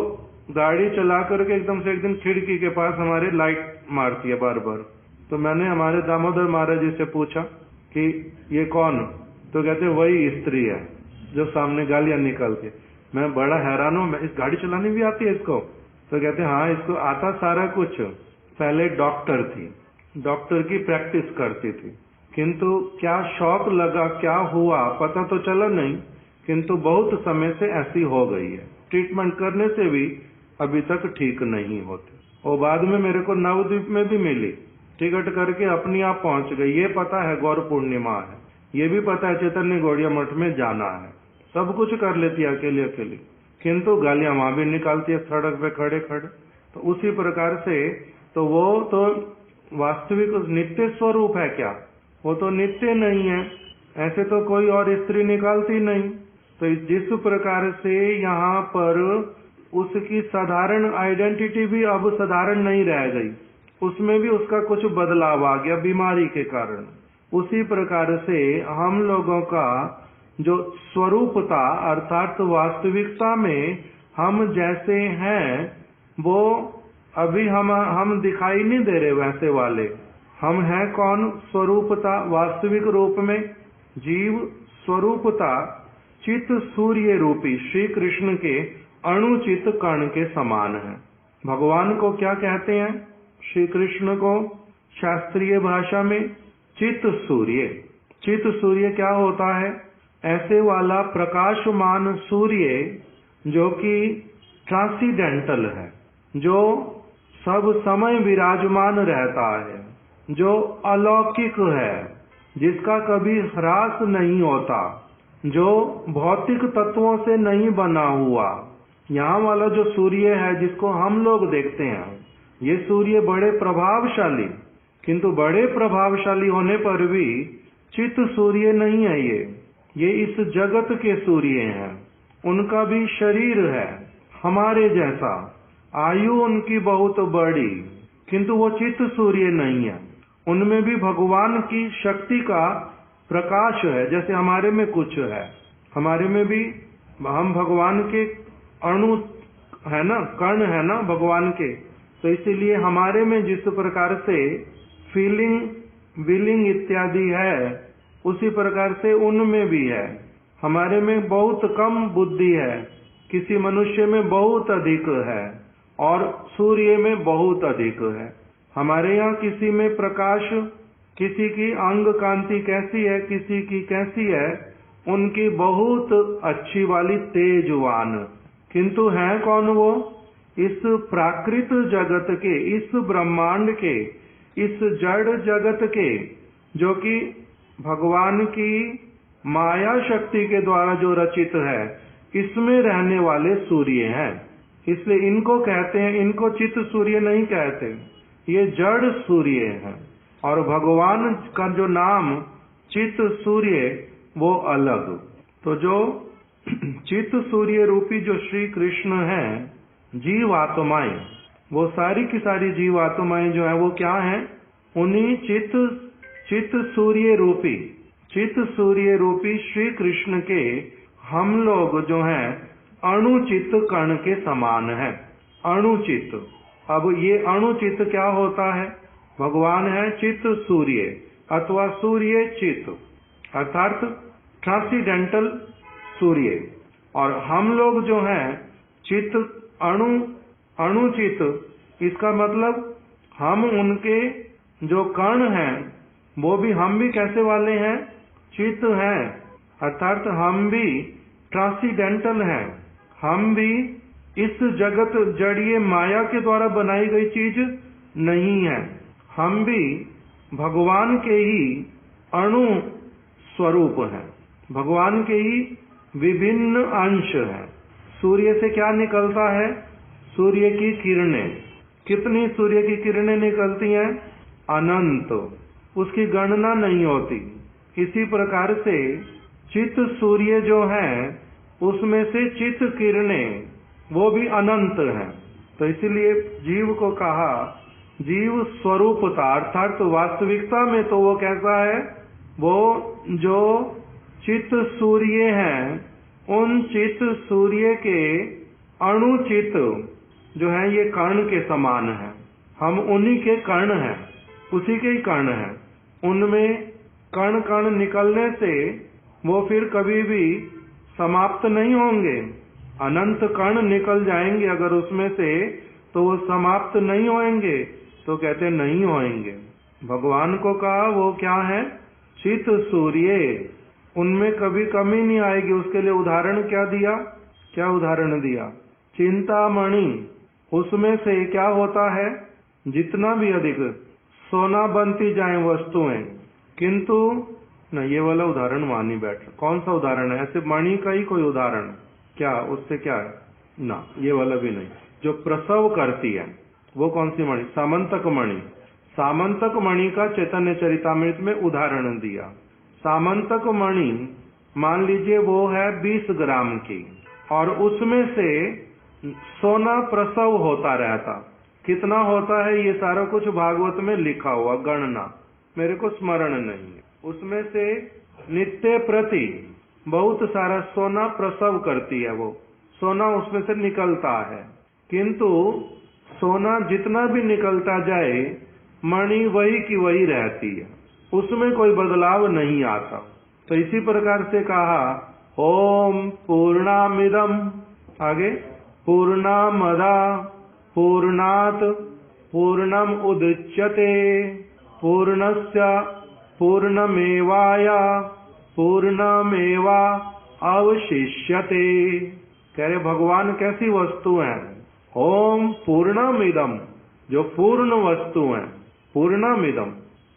गाड़ी चला करके एकदम से एक दिन खिड़की के पास हमारे लाइट मारती है बार बार। तो मैंने हमारे दामोदर महाराज जी से पूछा कि ये कौन? तो कहते वही स्त्री है जो सामने गालियां निकालती है। मैं बड़ा हैरान हूं, इस गाड़ी चलानी भी आती है इसको? तो कहते हाँ, इसको आता सारा कुछ। पहले डॉक्टर थी, डॉक्टर की प्रैक्टिस करती थी, किंतु क्या शौक लगा, क्या हुआ पता तो चला नहीं, किंतु बहुत समय से ऐसी हो गई है। ट्रीटमेंट करने से भी अभी तक ठीक नहीं होती। और बाद में मेरे को नवद्वीप में भी मिली, टिकट करके अपनी आप पहुंच गई। ये पता है गौर पूर्णिमा है, ये भी पता है चैतन्य गौड़िया मठ में जाना है, सब कुछ कर लेती है अकेले अकेले, किंतु गालियां वहां भी निकालती है सड़क पे खड़े खड़े। तो उसी प्रकार से तो वो तो वास्तविक नित्य स्वरूप है क्या? वो तो नित्य नहीं है, ऐसे तो कोई और स्त्री निकालती नहीं। तो जिस प्रकार से यहाँ पर उसकी साधारण आइडेंटिटी भी अब साधारण नहीं रह गई, उसमें भी उसका कुछ बदलाव आ गया बीमारी के कारण। उसी प्रकार से हम लोगों का जो स्वरूपता अर्थात वास्तविकता में हम जैसे हैं वो अभी हम दिखाई नहीं दे रहे वैसे वाले। हम हैं कौन? स्वरूपता वास्तविक रूप में जीव स्वरूपता चित सूर्य रूपी श्री कृष्ण के अणुचित कण के समान है। भगवान को क्या कहते हैं? श्री कृष्ण को शास्त्रीय भाषा में चित सूर्य। चित सूर्य क्या होता है? ऐसे वाला प्रकाशमान सूर्य जो कि ट्रांसीडेंटल है, जो सब समय विराजमान रहता है, जो अलौकिक है, जिसका कभी ह्रास नहीं होता, जो भौतिक तत्वों से नहीं बना हुआ। यहाँ वाला जो सूर्य है जिसको हम लोग देखते हैं, ये सूर्य बड़े प्रभावशाली, किंतु बड़े प्रभावशाली होने पर भी चित सूर्य नहीं है। ये इस जगत के सूर्य हैं। उनका भी शरीर है हमारे जैसा, आयु उनकी बहुत बड़ी, किंतु वो चित सूर्य नहीं है। उनमें भी भगवान की शक्ति का प्रकाश है, जैसे हमारे में कुछ है। हमारे में भी हम भगवान के अणु है ना, कण है ना भगवान के। तो इसीलिए हमारे में जिस प्रकार से फीलिंग, विलिंग इत्यादि है, उसी प्रकार से उनमें भी है। हमारे में बहुत कम बुद्धि है, किसी मनुष्य में बहुत अधिक है, और सूर्य में बहुत अधिक है। हमारे यहाँ किसी में प्रकाश, किसी की अंग कांति कैसी है, किसी की कैसी है, उनकी बहुत अच्छी वाली तेजवान, किंतु है कौन वो? इस प्राकृत जगत के, इस ब्रह्मांड के, इस जड़ जगत के, जो कि भगवान की माया शक्ति के द्वारा जो रचित है, इसमें रहने वाले सूर्य हैं। इसलिए इनको कहते हैं, इनको चित सूर्य नहीं कहते, ये जड़ सूर्य हैं। और भगवान का जो नाम चित सूर्य वो अलग। तो जो चित्त सूर्य रूपी जो श्री कृष्ण है, जीवात्माएं, वो सारी की सारी जीवात्माएं जो है वो क्या है, उन्हीं चित्त सूर्य रूपी श्री कृष्ण के हम लोग जो हैं अणुचित कण के समान है। अणुचित, अब ये अणुचित क्या होता है? भगवान है चित्त सूर्य अथवा सूर्य चित्त, अर्थात ट्रांसीडेंटल सूर्य, और हम लोग जो हैं चित्त अणुचित। इसका मतलब हम उनके जो कण हैं वो भी, हम भी कैसे वाले हैं? चित्त हैं, अर्थात हम भी ट्रांसीडेंटल हैं। हम भी इस जगत जड़ीय माया के द्वारा बनाई गई चीज नहीं है। हम भी भगवान के ही अणु स्वरूप हैं, भगवान के ही विभिन्न अंश हैं। सूर्य से क्या निकलता है? सूर्य की किरणें। कितनी सूर्य की किरणें निकलती हैं? अनंत, उसकी गणना नहीं होती। इसी प्रकार से चित्त सूर्य जो है उसमें से चित्त किरणें वो भी अनंत हैं। तो इसीलिए जीव को कहा जीव स्वरूपता, अर्थात वास्तविकता में तो वो कैसा है? वो जो चित्त सूर्य हैं, उन चित्त सूर्य के अणुचित जो है ये कर्ण के समान है। हम उन्हीं के कर्ण हैं, उसी के ही कर्ण हैं। उनमें कण कण निकलने से वो फिर कभी भी समाप्त नहीं होंगे। अनंत कण निकल जाएंगे अगर उसमें से, तो वो समाप्त नहीं होंगे। तो कहते नहीं होंगे। भगवान को कहा वो क्या है? चित्त सूर्य, उनमें कभी कमी नहीं आएगी। उसके लिए उदाहरण क्या दिया? क्या उदाहरण दिया? चिंतामणि, उसमें से क्या होता है? जितना भी अधिक सोना बनती जाए वस्तुएं, किंतु न, ये वाला उदाहरण मान ही बैठ। कौन सा उदाहरण है? ऐसे मणि का ही कोई उदाहरण क्या? उससे क्या है ना, ये वाला भी नहीं। जो प्रसव करती है वो कौन सी मणि? सामंतक मणि। सामंतक मणि का चैतन्य चरितामृत में उदाहरण दिया। सामंतक मणि मान लीजिए वो है 20 ग्राम की, और उसमें से सोना प्रसव होता रहता। कितना होता है ये सारा कुछ भागवत में लिखा हुआ, गणना मेरे को स्मरण नहीं है। उसमें से नित्य प्रति बहुत सारा सोना प्रसव करती है, वो सोना उसमें से निकलता है। किंतु सोना जितना भी निकलता जाए, मणि वही की वही रहती है, उसमें कोई बदलाव नहीं आता। तो इसी प्रकार से कहा ओम पूर्णामिदम, आगे पूर्णामदा पूर्णात पूर्णम उदच्यते पूर्णस्य पूर्णमेवाया पूर्णमेवा अवशिष्यते। कह रहे भगवान कैसी वस्तु हैं? ओम पूर्णमिदम, जो पूर्ण वस्तु हैं, पूर्णमिदम,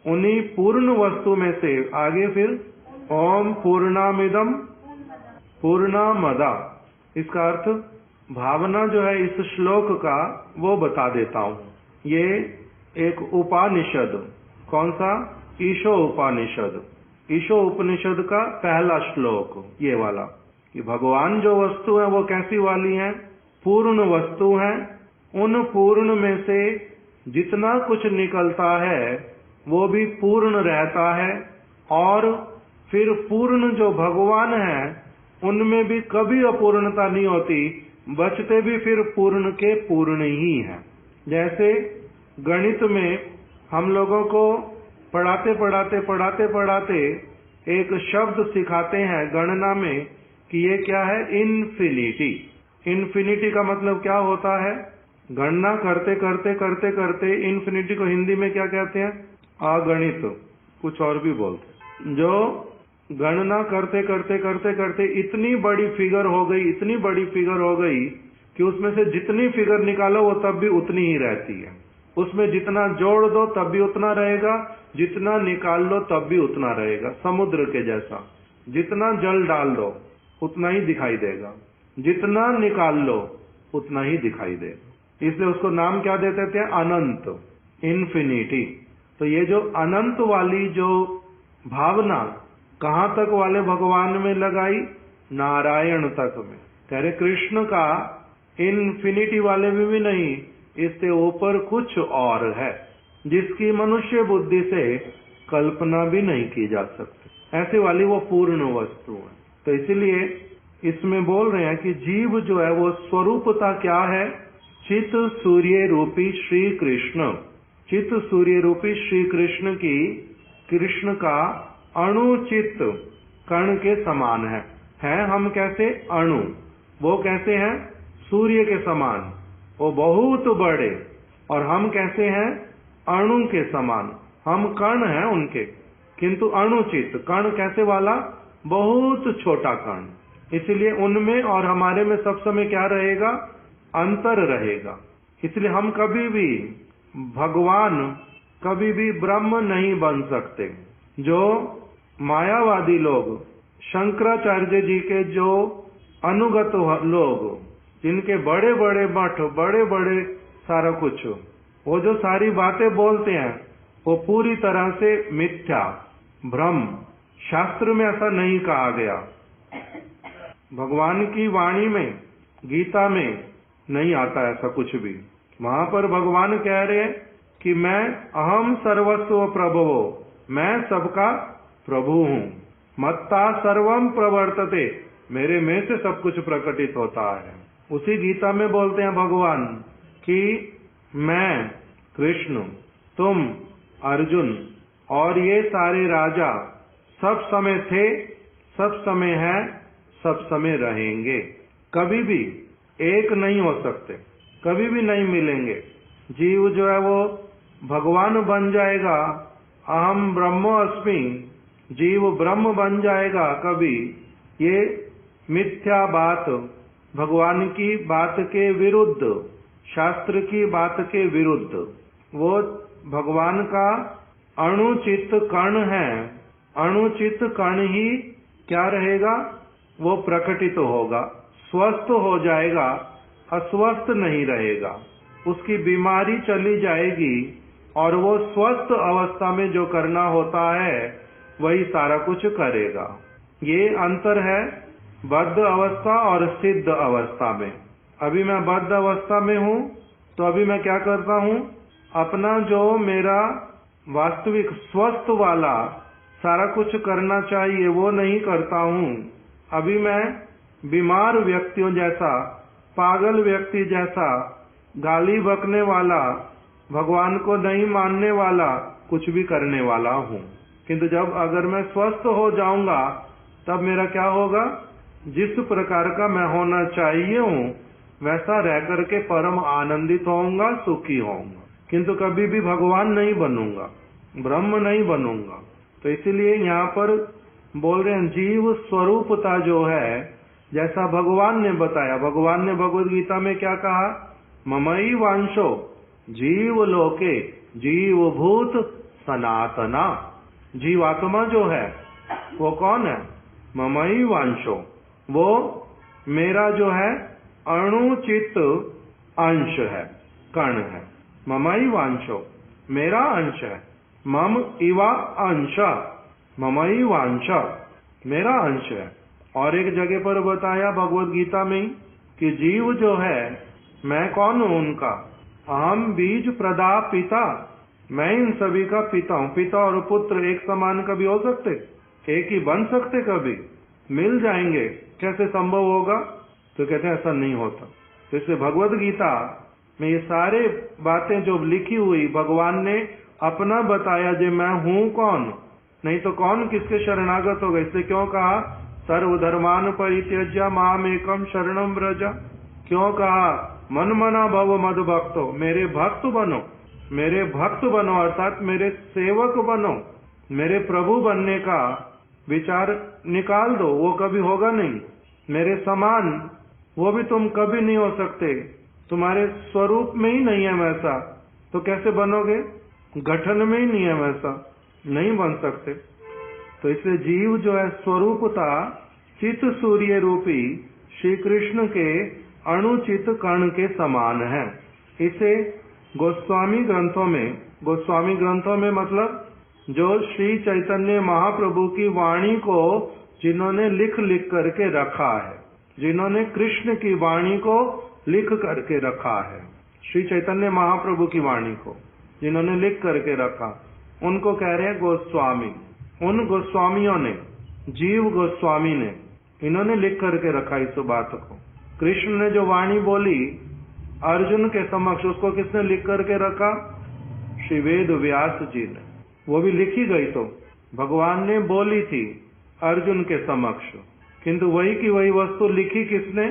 उन्हीं पूर्ण वस्तु में से आगे फिर ओम पूर्णमिदम पूर्णमदा। इसका अर्थ भावना जो है इस श्लोक का वो बता देता हूं। ये एक उपनिषद, कौन सा? ईशो उपनिषद। ईशो उपनिषद का पहला श्लोक ये वाला, कि भगवान जो वस्तु है वो कैसी वाली है? पूर्ण वस्तु है। उन पूर्ण में से जितना कुछ निकलता है वो भी पूर्ण रहता है, और फिर पूर्ण जो भगवान है उनमें भी कभी अपूर्णता नहीं होती, बचते भी फिर पूर्ण के पूर्ण ही हैं। जैसे गणित में हम लोगों को पढ़ाते एक शब्द सिखाते हैं गणना में कि ये क्या है? इन्फिनिटी। इन्फिनिटी का मतलब क्या होता है? गणना करते इन्फिनिटी को हिंदी में क्या कहते हैं? अगणित, कुछ और भी बोलते। जो गणना करते इतनी बड़ी फिगर हो गई कि उसमें से जितनी फिगर निकालो वो तब भी उतनी ही रहती है। उसमें जितना जोड़ दो तब भी उतना रहेगा, जितना निकाल लो तब भी उतना रहेगा। समुद्र के जैसा, जितना जल डाल दो उतना ही दिखाई देगा, जितना निकाल लो उतना ही दिखाई देगा। इसलिए उसको नाम क्या देते थे? अनंत, इन्फिनिटी। तो ये जो अनंत वाली जो भावना कहाँ तक वाले भगवान में लगाई? नारायण तक में। कह रहे कृष्ण का इन्फिनिटी वाले में भी नहीं, इससे ऊपर कुछ और है जिसकी मनुष्य बुद्धि से कल्पना भी नहीं की जा सकती, ऐसे वाली वो पूर्ण वस्तु है। तो इसलिए इसमें बोल रहे हैं कि जीव जो है वो स्वरूपता क्या है, चित सूर्य रूपी श्री कृष्ण, चित सूर्य रूपी श्री कृष्ण की, कृष्ण का अणुचित कण के समान है। हम कैसे अणु, वो कैसे हैं सूर्य के समान, वो बहुत बड़े, और हम कैसे हैं अणु के समान, हम कण हैं उनके, किंतु अणुचित कण कैसे वाला, बहुत छोटा कण। इसलिए उनमें और हमारे में सब समय क्या रहेगा, अंतर रहेगा। इसलिए हम कभी भी भगवान, कभी भी ब्रह्म नहीं बन सकते। जो मायावादी लोग, शंकराचार्य जी के जो अनुगत लोग, जिनके बड़े बड़े मठ, बड़े बड़े सारा कुछ, वो जो सारी बातें बोलते हैं वो पूरी तरह से मिथ्या, भ्रम। शास्त्र में ऐसा नहीं कहा गया, भगवान की वाणी में, गीता में नहीं आता ऐसा कुछ भी। वहां पर भगवान कह रहे हैं कि मैं अहम सर्वस्व प्रभवो, मैं सबका प्रभु हूँ। मत्ता सर्वम प्रवर्तते, मेरे में से सब कुछ प्रकटित होता है। उसी गीता में बोलते हैं भगवान कि मैं कृष्ण, तुम अर्जुन और ये सारे राजा सब समय थे, सब समय है, सब समय रहेंगे, कभी भी एक नहीं हो सकते, कभी भी नहीं मिलेंगे। जीव जो है वो भगवान बन जाएगा, अहम ब्रह्मोस्मि, जीव ब्रह्म बन जाएगा कभी, ये मिथ्या बात, भगवान की बात के विरुद्ध, शास्त्र की बात के विरुद्ध। वो भगवान का अणुचित कण है, अणुचित कण ही क्या रहेगा, वो प्रकटित होगा, स्वस्थ हो जाएगा, अस्वस्थ नहीं रहेगा, उसकी बीमारी चली जाएगी और वो स्वस्थ अवस्था में जो करना होता है वही सारा कुछ करेगा। ये अंतर है बद्ध अवस्था और सिद्ध अवस्था में। अभी मैं बद्ध अवस्था में हूँ तो अभी मैं क्या करता हूँ, अपना जो मेरा वास्तविक स्वस्थ वाला सारा कुछ करना चाहिए वो नहीं करता हूँ। अभी मैं बीमार व्यक्तियों जैसा, पागल व्यक्ति जैसा, गाली बकने वाला, भगवान को नहीं मानने वाला कुछ भी करने वाला हूँ। किंतु जब अगर मैं स्वस्थ हो जाऊंगा तब मेरा क्या होगा, जिस प्रकार का मैं होना चाहिए हूँ वैसा रह करके परम आनंदित होऊंगा, सुखी होऊंगा, किंतु कभी भी भगवान नहीं बनूंगा, ब्रह्म नहीं बनूंगा। तो इसलिए यहाँ पर बोल रहे हैं जीव स्वरूपता जो है, जैसा भगवान ने बताया, भगवान ने भगवद गीता में क्या कहा, ममई वांशो जीव लोके जीव भूत सनातना। जीवात्मा जो है वो कौन है, ममई वांशो, वो मेरा जो है अणुचित अंश है, कण है। ममई वांशो मेरा अंश है, मम इवा अंश, ममई वांश मेरा अंश है। और एक जगह पर बताया भगवद गीता में कि जीव जो है मैं कौन हूं उनका, अहम बीज प्रदा पिता, मैं इन सभी का पिता हूं। पिता और पुत्र एक समान कभी हो सकते, एक ही बन सकते, कभी मिल जाएंगे, कैसे संभव होगा? तो कहते हैं ऐसा नहीं होता। तो इसलिए भगवद गीता में ये सारे बातें जो लिखी हुई, भगवान ने अपना बताया जे मैं हूं कौन, नहीं तो कौन किसके शरणागत होगा। इसलिए क्यों कहा सर्वधर्मान परित्यज्य माम एकम शरणम व्रज, क्यों कहा मन मना भव मद भक्तो, मेरे भक्त बनो, मेरे भक्त बनो अर्थात मेरे सेवक बनो। मेरे प्रभु बनने का विचार निकाल दो, वो कभी होगा नहीं। मेरे समान वो भी तुम कभी नहीं हो सकते, तुम्हारे स्वरूप में ही नहीं है वैसा, तो कैसे बनोगे? गठन में ही नहीं है वैसा, नहीं बन सकते। तो इसलिए जीव जो है स्वरूपता चित सूर्य रूपी श्री कृष्ण के अणुचित कण के समान है। इसे गोस्वामी ग्रंथों में, गोस्वामी ग्रंथों में मतलब जो श्री चैतन्य महाप्रभु की वाणी को जिन्होंने लिख लिख करके रखा है, जिन्होंने कृष्ण की वाणी को लिख करके रखा है, श्री चैतन्य महाप्रभु की वाणी को जिन्होंने लिख करके रखा, उनको कह रहे हैं गोस्वामी। उन गोस्वामियों ने, जीव गोस्वामी ने, इन्होंने लिख करके रखा इस बात को। कृष्ण ने जो वाणी बोली अर्जुन के समक्ष, उसको किसने लिख करके रखा? श्री वेद व्यास जी ने। वो भी लिखी गई तो भगवान ने बोली थी अर्जुन के समक्ष, किंतु वही की वही वस्तु लिखी किसने?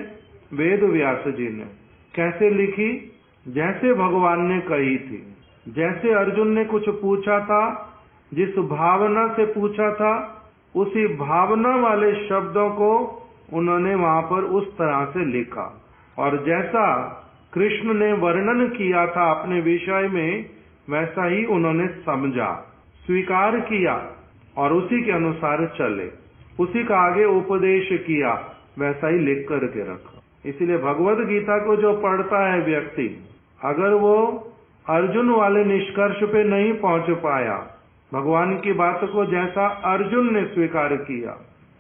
वेद व्यास जी ने। कैसे लिखी? जैसे भगवान ने कही थी, जैसे अर्जुन ने कुछ पूछा था, जिस भावना से पूछा था, उसी भावना वाले शब्दों को उन्होंने वहां पर उस तरह से लिखा। और जैसा कृष्ण ने वर्णन किया था अपने विषय में, वैसा ही उन्होंने समझा, स्वीकार किया और उसी के अनुसार चले, उसी का आगे उपदेश किया, वैसा ही लिख करके रखा। इसलिए भगवत गीता को जो पढ़ता है व्यक्ति, अगर वो अर्जुन वाले निष्कर्ष पे नहीं पहुंच पाया, भगवान की बात को जैसा अर्जुन ने स्वीकार किया,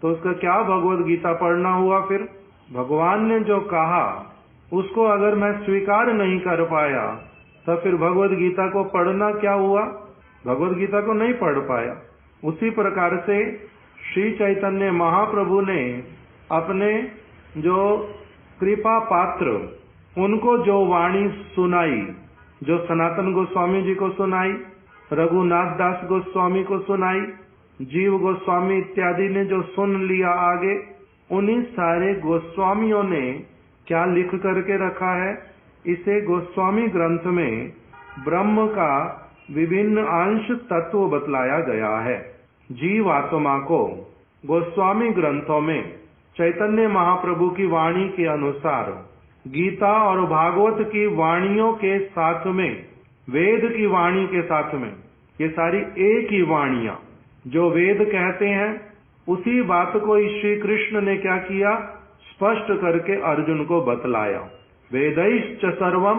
तो उसका क्या भगवत गीता पढ़ना हुआ? फिर भगवान ने जो कहा उसको अगर मैं स्वीकार नहीं कर पाया, तो फिर भगवत गीता को पढ़ना क्या हुआ? भगवत गीता को नहीं पढ़ पाया। उसी प्रकार से श्री चैतन्य महाप्रभु ने अपने जो कृपा पात्र, उनको जो वाणी सुनाई, जो सनातन गोस्वामी जी को सुनाई, रघुनाथ दास गोस्वामी को सुनाई, जीव गोस्वामी इत्यादि ने जो सुन लिया आगे, उन्हीं सारे गोस्वामियों ने क्या लिख करके रखा है? इसे गोस्वामी ग्रंथ में ब्रह्म का विभिन्न अंश तत्व बतलाया गया है। जीव आत्मा को गोस्वामी ग्रंथों में चैतन्य महाप्रभु की वाणी के अनुसार, गीता और भागवत की वाणियों के साथ में, वेद की वाणी के साथ में, ये सारी एक ही वाणियां, जो वेद कहते हैं, उसी बात को श्री कृष्ण ने क्या किया? स्पष्ट करके अर्जुन को बतलाया। वेदैश्च सर्वम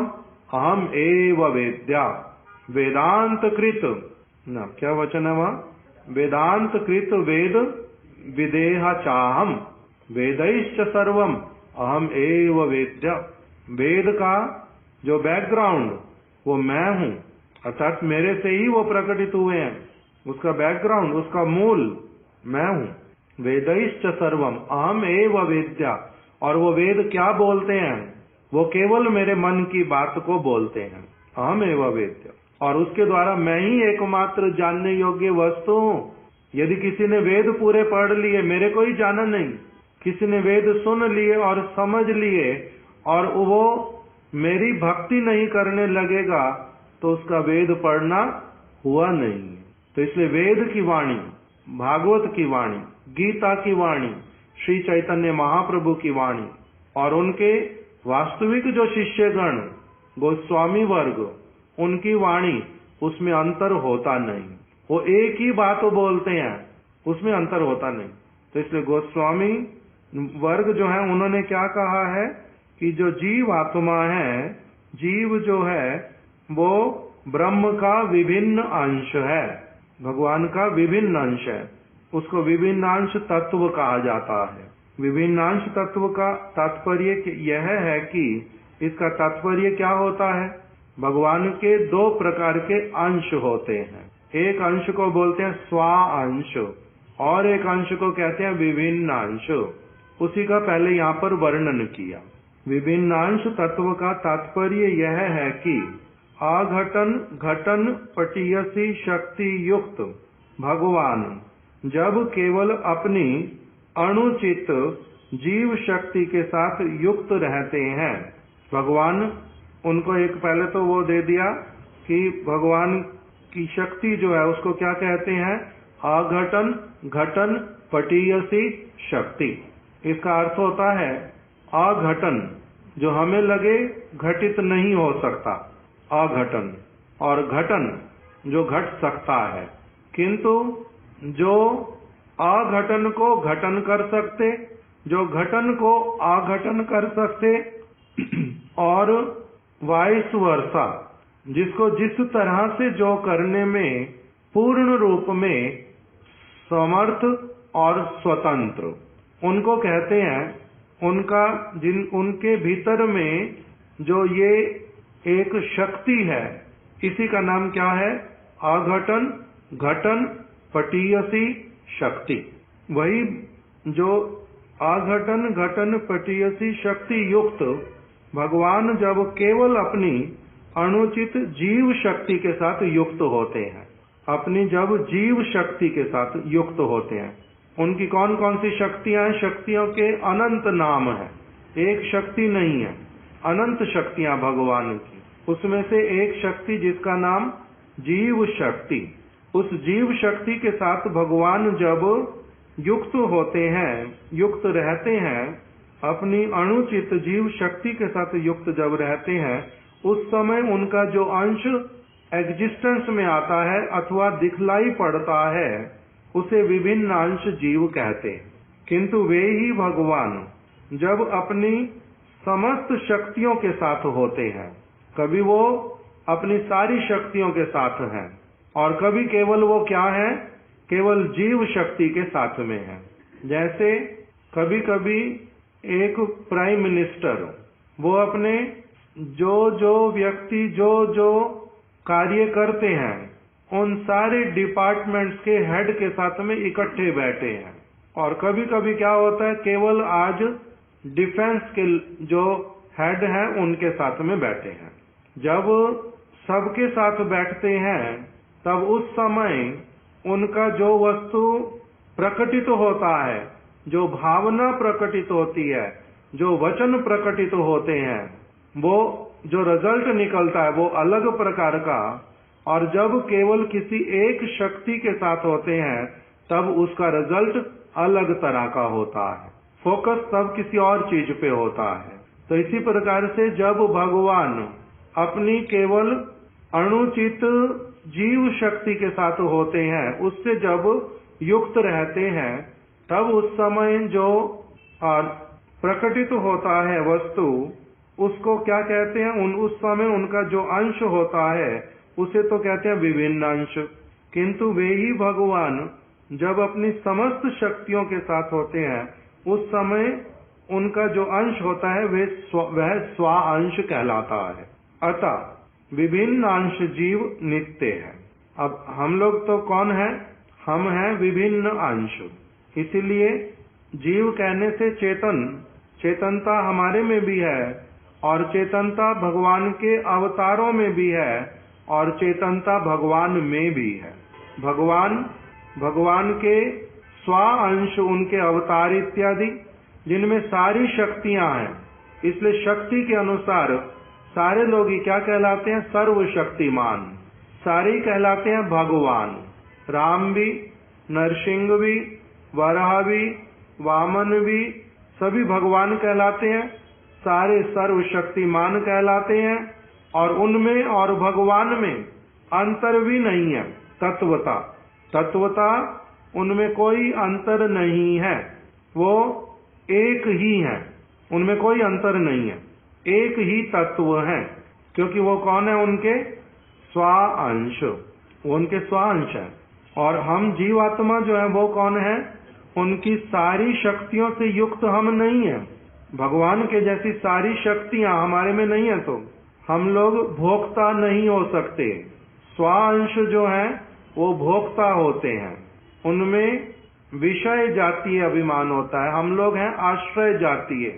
अहम एव वेद्या, वेदांत कृत, ना क्या वचन है वहां? वेदांत कृत वेद विदेह चाहम, वेदैश्च सर्वम अहम एव वेद्या। वेद का जो बैकग्राउंड वो मैं हूं, अर्थात मेरे से ही वो प्रकटित हुए हैं, उसका बैकग्राउंड, उसका मूल मैं हूं। वेदैश्च सर्वम अहम एव वेद्या। और वो वेद क्या बोलते हैं? वो केवल मेरे मन की बात को बोलते हैं, अहम एव वेद्या। और उसके द्वारा मैं ही एकमात्र जानने योग्य वस्तु हूं। यदि किसी ने वेद पूरे पढ़ लिए, मेरे को ही जाना नहीं, किसी ने वेद सुन लिए और समझ लिए और वो मेरी भक्ति नहीं करने लगेगा, तो उसका वेद पढ़ना हुआ नहीं। तो इसलिए वेद की वाणी, भागवत की वाणी, गीता की वाणी, श्री चैतन्य महाप्रभु की वाणी और उनके वास्तविक जो शिष्यगण गोस्वामी वर्ग, उनकी वाणी, उसमें अंतर होता नहीं। वो एक ही बात बोलते हैं, उसमें अंतर होता नहीं। तो इसलिए गोस्वामी वर्ग जो है, उन्होंने क्या कहा है कि जो जीव आत्मा है, जीव जो है वो ब्रह्म का विभिन्न अंश है, भगवान का विभिन्न अंश है, उसको विभिन्नांश तत्व कहा जाता है। विभिन्नांश तत्व का तात्पर्य यह है कि इसका तात्पर्य क्या होता है? भगवान के दो प्रकार के अंश होते हैं। एक अंश को बोलते हैं स्वा अंश और एक अंश को कहते हैं विभिन्न अंश। उसी का पहले यहाँ पर वर्णन किया। विभिन्नांश तत्व का तात्पर्य यह है कि आघटन घटन पटीयसी शक्ति युक्त भगवान जब केवल अपनी अणुचित जीव शक्ति के साथ युक्त रहते हैं, भगवान उनको एक पहले तो वो दे दिया कि भगवान की शक्ति जो है उसको क्या कहते हैं? आघटन घटन पटीयसी शक्ति। इसका अर्थ होता है आघटन, जो हमें लगे घटित नहीं हो सकता, अघटन, और घटन जो घट सकता है, किंतु जो अघटन को घटन कर सकते, जो घटन को अघटन कर सकते और वाइस वर्सा, जिसको जिस तरह से जो करने में पूर्ण रूप में समर्थ और स्वतंत्र, उनको कहते हैं। उनके भीतर में जो ये एक शक्ति है, इसी का नाम क्या है? अघटन घटन पटीयसी शक्ति। वही जो अघटन घटन पटीयसी शक्ति युक्त भगवान जब केवल अपनी अनुचित जीव शक्ति के साथ युक्त होते हैं, अपनी जब जीव शक्ति के साथ युक्त होते हैं, उनकी कौन कौन सी शक्तियां हैं? शक्तियों के अनंत नाम है, एक शक्ति नहीं है, अनंत शक्तियां भगवान की। उसमें से एक शक्ति जिसका नाम जीव शक्ति, उस जीव शक्ति के साथ भगवान जब युक्त होते हैं, युक्त रहते हैं, अपनी अनुचित जीव शक्ति के साथ युक्त जब रहते हैं, उस समय उनका जो अंश एग्जिस्टेंस में आता है अथवा दिखलाई पड़ता है, उसे विभिन्न अंश जीव कहते हैं। किंतु वे ही भगवान जब अपनी समस्त शक्तियों के साथ होते हैं, कभी वो अपनी सारी शक्तियों के साथ हैं और कभी केवल वो क्या है? केवल जीव शक्ति के साथ में है। जैसे कभी कभी एक प्राइम मिनिस्टर, वो अपने जो व्यक्ति जो कार्य करते हैं, उन सारे डिपार्टमेंट्स के हेड के साथ में इकट्ठे बैठे हैं। और कभी कभी क्या होता है, केवल आज डिफेंस के जो हेड हैं उनके साथ में बैठे हैं। जब सबके साथ बैठते हैं, तब उस समय उनका जो वस्तु प्रकटित होता है, जो भावना प्रकटित होती है, जो वचन प्रकटित होते हैं, वो जो रिजल्ट निकलता है वो अलग प्रकार का। और जब केवल किसी एक शक्ति के साथ होते हैं, तब उसका रिजल्ट अलग तरह का होता है, फोकस तब किसी और चीज पे होता है। तो इसी प्रकार से जब भगवान अपनी केवल अनुचित जीव शक्ति के साथ होते हैं, उससे जब युक्त रहते हैं, तब उस समय जो प्रकटित होता है वस्तु, उसको क्या कहते हैं? उस समय उनका जो अंश होता है उसे तो कहते हैं विभिन्न अंश। किंतु वे ही भगवान जब अपनी समस्त शक्तियों के साथ होते हैं, उस समय उनका जो अंश होता है वह स्व अंश कहलाता है। अतः विभिन्न अंश जीव नित्य है। अब हम लोग तो कौन है? हम हैं विभिन्न अंश। इसीलिए जीव कहने से चेतनता हमारे में भी है, और चेतनता भगवान के अवतारों में भी है, और चेतनता भगवान में भी है। भगवान के स्व अंश, उनके अवतार इत्यादि, जिनमें सारी शक्तियां हैं। इसलिए शक्ति के अनुसार सारे लोग ही क्या कहलाते हैं? सर्वशक्तिमान। सारे ही कहलाते हैं भगवान। राम भी, नरसिंह भी, वराह भी, वामन भी, सभी भगवान कहलाते हैं। सारे सर्वशक्तिमान कहलाते हैं। और उनमें और भगवान में अंतर भी नहीं है। तत्वता उनमें कोई अंतर नहीं है, वो एक ही है, उनमें कोई अंतर नहीं है, एक ही तत्व है। क्योंकि वो कौन है? उनके स्व अंश, वो उनके स्व अंश है। और हम जीवात्मा जो है वो कौन है? उनकी सारी शक्तियों से युक्त हम नहीं है। भगवान के जैसी सारी शक्तियां हमारे में नहीं है, तो हम लोग भोक्ता नहीं हो सकते। स्वांश जो है वो भोक्ता होते हैं, उनमें विषय जातीय अभिमान होता है। हम लोग हैं आश्रय जातीय।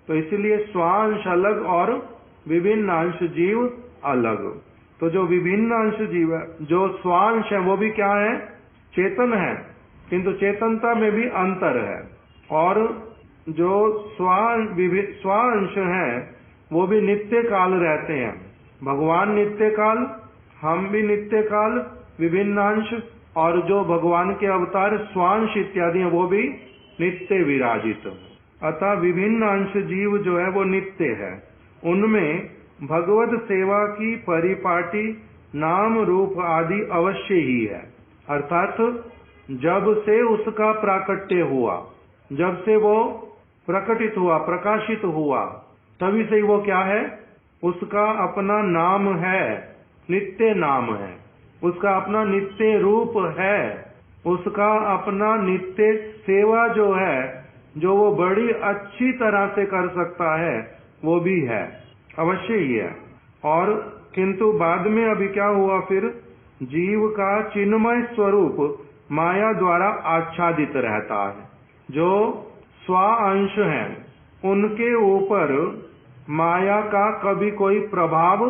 तो इसलिए स्वांश अलग और विभिन्न अंश जीव अलग। तो जो विभिन्न अंश जीव है, जो स्वांश है, वो भी क्या है? चेतन है, किंतु चेतनता में भी अंतर है। और जो स्वांश है वो भी नित्य काल रहते हैं। भगवान नित्य काल, हम भी नित्य काल, विभिन्न अंश। और जो भगवान के अवतार स्वांश इत्यादि हैं वो भी नित्य विराजित। अतः विभिन्न अंश जीव जो है वो नित्य है। उनमें भगवत सेवा की परिपाटी नाम रूप आदि अवश्य ही है। अर्थात जब से उसका प्राकट्य हुआ, जब से वो प्रकटित हुआ, प्रकाशित हुआ, तभी से वो क्या है? उसका अपना नाम है, नित्य नाम है, उसका अपना नित्य रूप है। उसका अपना नित्य सेवा जो है, जो वो बड़ी अच्छी तरह से कर सकता है, वो भी है, अवश्य ही है। और किंतु बाद में अभी क्या हुआ, फिर जीव का चिन्मय स्वरूप माया द्वारा आच्छादित रहता है। जो स्व अंश है उनके ऊपर माया का कभी कोई प्रभाव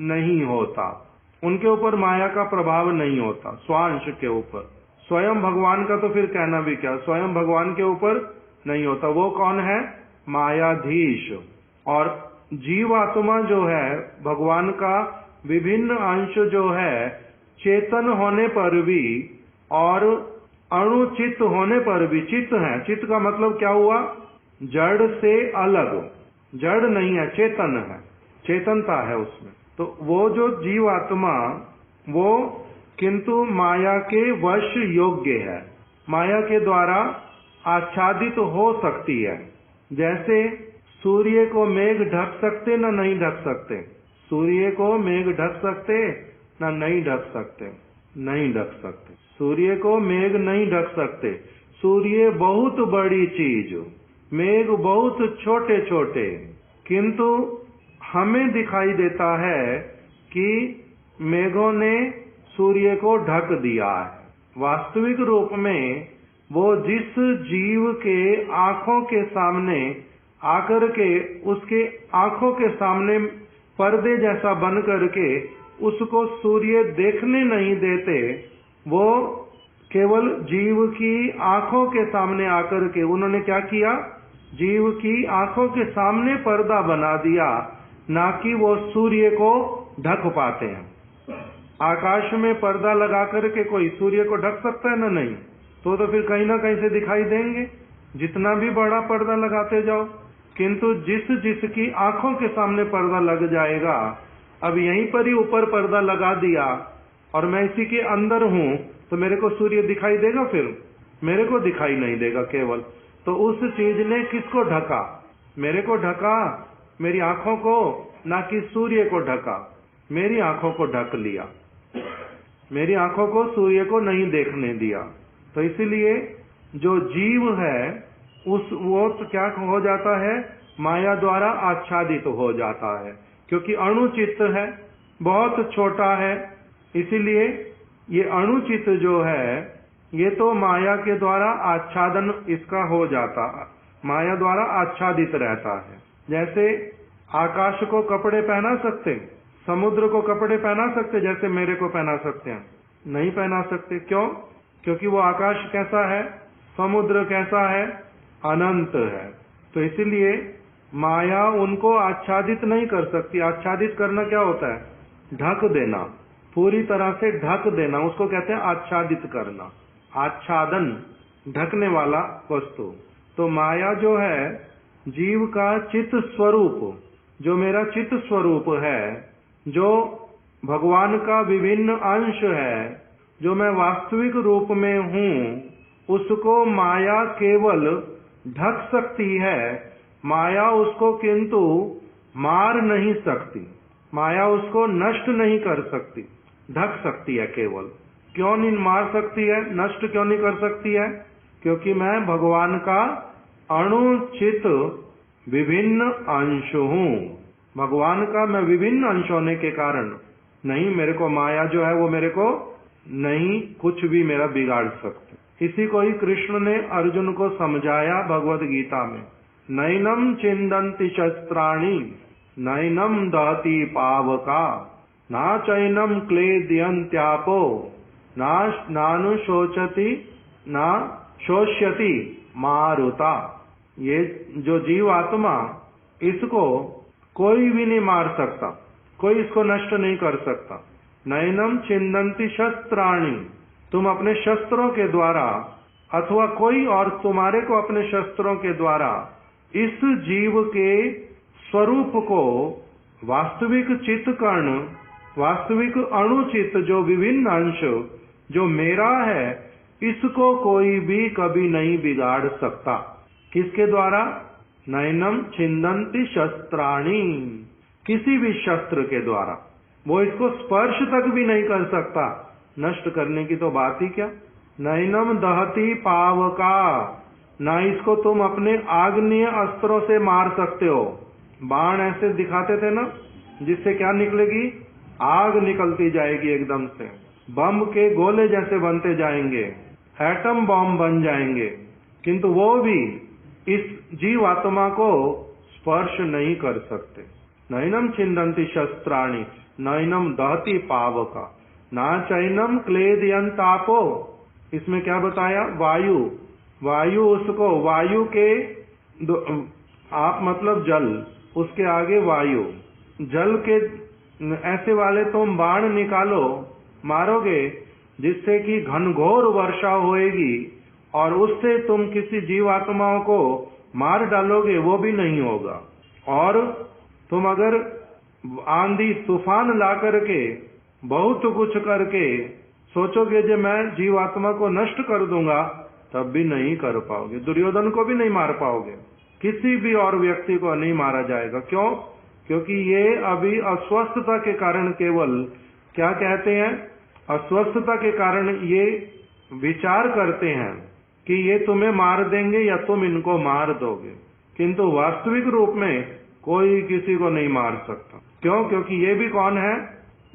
नहीं होता, उनके ऊपर माया का प्रभाव नहीं होता, स्वांश के ऊपर। स्वयं भगवान का तो फिर कहना भी क्या, स्वयं भगवान के ऊपर नहीं होता। वो कौन है? मायाधीश। और जीवात्मा जो है, भगवान का विभिन्न अंश जो है, चेतन होने पर भी और अणुचित होने पर भी चित्त है। चित्त का मतलब क्या हुआ? जड़ से अलग, जड़ नहीं है, चेतन है, चेतनता है उसमें। तो वो जो जीवात्मा, वो किंतु माया के वश योग्य है, माया के द्वारा आच्छादित हो सकती है। जैसे सूर्य को मेघ ढक सकते न नहीं ढक सकते, सूर्य को मेघ ढक सकते न नहीं ढक सकते, नहीं ढक सकते, सूर्य को मेघ नहीं ढक सकते। सूर्य बहुत बड़ी चीज, मेघ बहुत छोटे छोटे, किंतु हमें दिखाई देता है कि मेघों ने सूर्य को ढक दिया है। वास्तविक रूप में वो जिस जीव के आंखों के सामने आकर के, उसके आंखों के सामने पर्दे जैसा बन करके उसको सूर्य देखने नहीं देते, वो केवल जीव की आंखों के सामने आकर के उन्होंने क्या किया? जीव की आंखों के सामने पर्दा बना दिया, ना कि वो सूर्य को ढक पाते हैं। आकाश में पर्दा लगा करके कोई सूर्य को ढक सकता है ना? नहीं। तो फिर कहीं ना कहीं से दिखाई देंगे, जितना भी बड़ा पर्दा लगाते जाओ। किंतु जिसकी आंखों के सामने पर्दा लग जाएगा, अब यहीं पर ही ऊपर पर्दा लगा दिया और मैं इसी के अंदर हूं, तो मेरे को सूर्य दिखाई देगा? फिर मेरे को दिखाई नहीं देगा केवल। तो उस चीज ने किसको ढका? मेरे को ढका, मेरी आंखों को, ना कि सूर्य को ढका। मेरी आंखों को ढक लिया, मेरी आंखों को सूर्य को नहीं देखने दिया। तो इसीलिए जो जीव है वो तो क्या हो जाता है? माया द्वारा आच्छादित हो जाता है, क्योंकि अणुचित्त है, बहुत छोटा है। इसीलिए ये अणुचित्त जो है, ये तो माया के द्वारा आच्छादन इसका हो जाता, माया द्वारा आच्छादित रहता है। जैसे आकाश को कपड़े पहना सकते, समुद्र को कपड़े पहना सकते जैसे मेरे को पहना सकते हैं? नहीं पहना सकते। क्यों? क्योंकि वो आकाश कैसा है, समुद्र कैसा है? अनंत है। तो इसीलिए माया उनको आच्छादित नहीं कर सकती। आच्छादित करना क्या होता है? ढक देना, पूरी तरह से ढक देना, उसको कहते हैं आच्छादित करना। आच्छादन, ढकने वाला वस्तु। तो माया जो है जीव का चित्त स्वरूप, जो मेरा चित्त स्वरूप है, जो भगवान का विभिन्न अंश है, जो मैं वास्तविक रूप में हूं, उसको माया केवल ढक सकती है। माया उसको किंतु मार नहीं सकती, माया उसको नष्ट नहीं कर सकती, ढक सकती है केवल। क्यों नहीं मार सकती है, नष्ट क्यों नहीं कर सकती है? क्योंकि मैं भगवान का अणुचित विभिन्न अंश हूं। भगवान का मैं विभिन्न अंश होने के कारण नहीं, मेरे को माया जो है वो मेरे को नहीं कुछ भी मेरा बिगाड़ सकते। इसी को ही कृष्ण ने अर्जुन को समझाया भगवद गीता में, नैनम छिंदन्ति शस्त्राणि नैनम दहति पावका ना चैनम क्लेदयन्त्यापो नानुशोचति ना शोष्यति मारुता। ये जो जीवात्मा, इसको कोई भी नहीं मार सकता, कोई इसको नष्ट नहीं कर सकता। नैनम छिंदन्ति शस्त्राणि, तुम अपने शस्त्रों के द्वारा अथवा कोई और तुम्हारे को अपने शस्त्रों के द्वारा इस जीव के स्वरूप को, वास्तविक चित्त कर्ण, वास्तविक अणुचित जो विभिन्न अंश जो मेरा है, इसको कोई भी कभी नहीं बिगाड़ सकता। किसके द्वारा? नैनम छिंदन्ति शस्त्राणि, किसी भी शस्त्र के द्वारा। वो इसको स्पर्श तक भी नहीं कर सकता, नष्ट करने की तो बात ही क्या। नैनम दहती पावका, ना इसको तुम अपने आग्नेय अस्त्रों से मार सकते हो। बाण ऐसे दिखाते थे ना, जिससे क्या निकलेगी, आग निकलती जाएगी एकदम से, बम के गोले जैसे बनते जाएंगे, एटम बॉम्ब बन जाएंगे, किंतु वो भी इस जीवात्मा को स्पर्श नहीं कर सकते। नैनम छिन्दन्ति शस्त्राणि नैनम दहती पावका ना चैनम क्लेदयन्तापो। इसमें क्या बताया, वायु, वायु उसको, वायु के आप मतलब जल, उसके आगे वायु, जल के ऐसे वाले तुम बाण निकालो, मारोगे, जिससे कि घनघोर वर्षा होएगी और उससे तुम किसी जीवात्माओं को मार डालोगे, वो भी नहीं होगा। और तुम अगर आंधी तूफान ला करके बहुत कुछ करके सोचोगे जो मैं जीवात्मा को नष्ट कर दूंगा, तब भी नहीं कर पाओगे। दुर्योधन को भी नहीं मार पाओगे, किसी भी और व्यक्ति को नहीं मारा जाएगा। क्यों? क्योंकि ये अभी अस्वस्थता के कारण, केवल क्या कहते हैं, अस्वस्थता के कारण ये विचार करते हैं कि ये तुम्हें मार देंगे या तुम इनको मार दोगे, किंतु वास्तविक रूप में कोई किसी को नहीं मार सकता। क्यों? क्योंकि ये भी कौन है,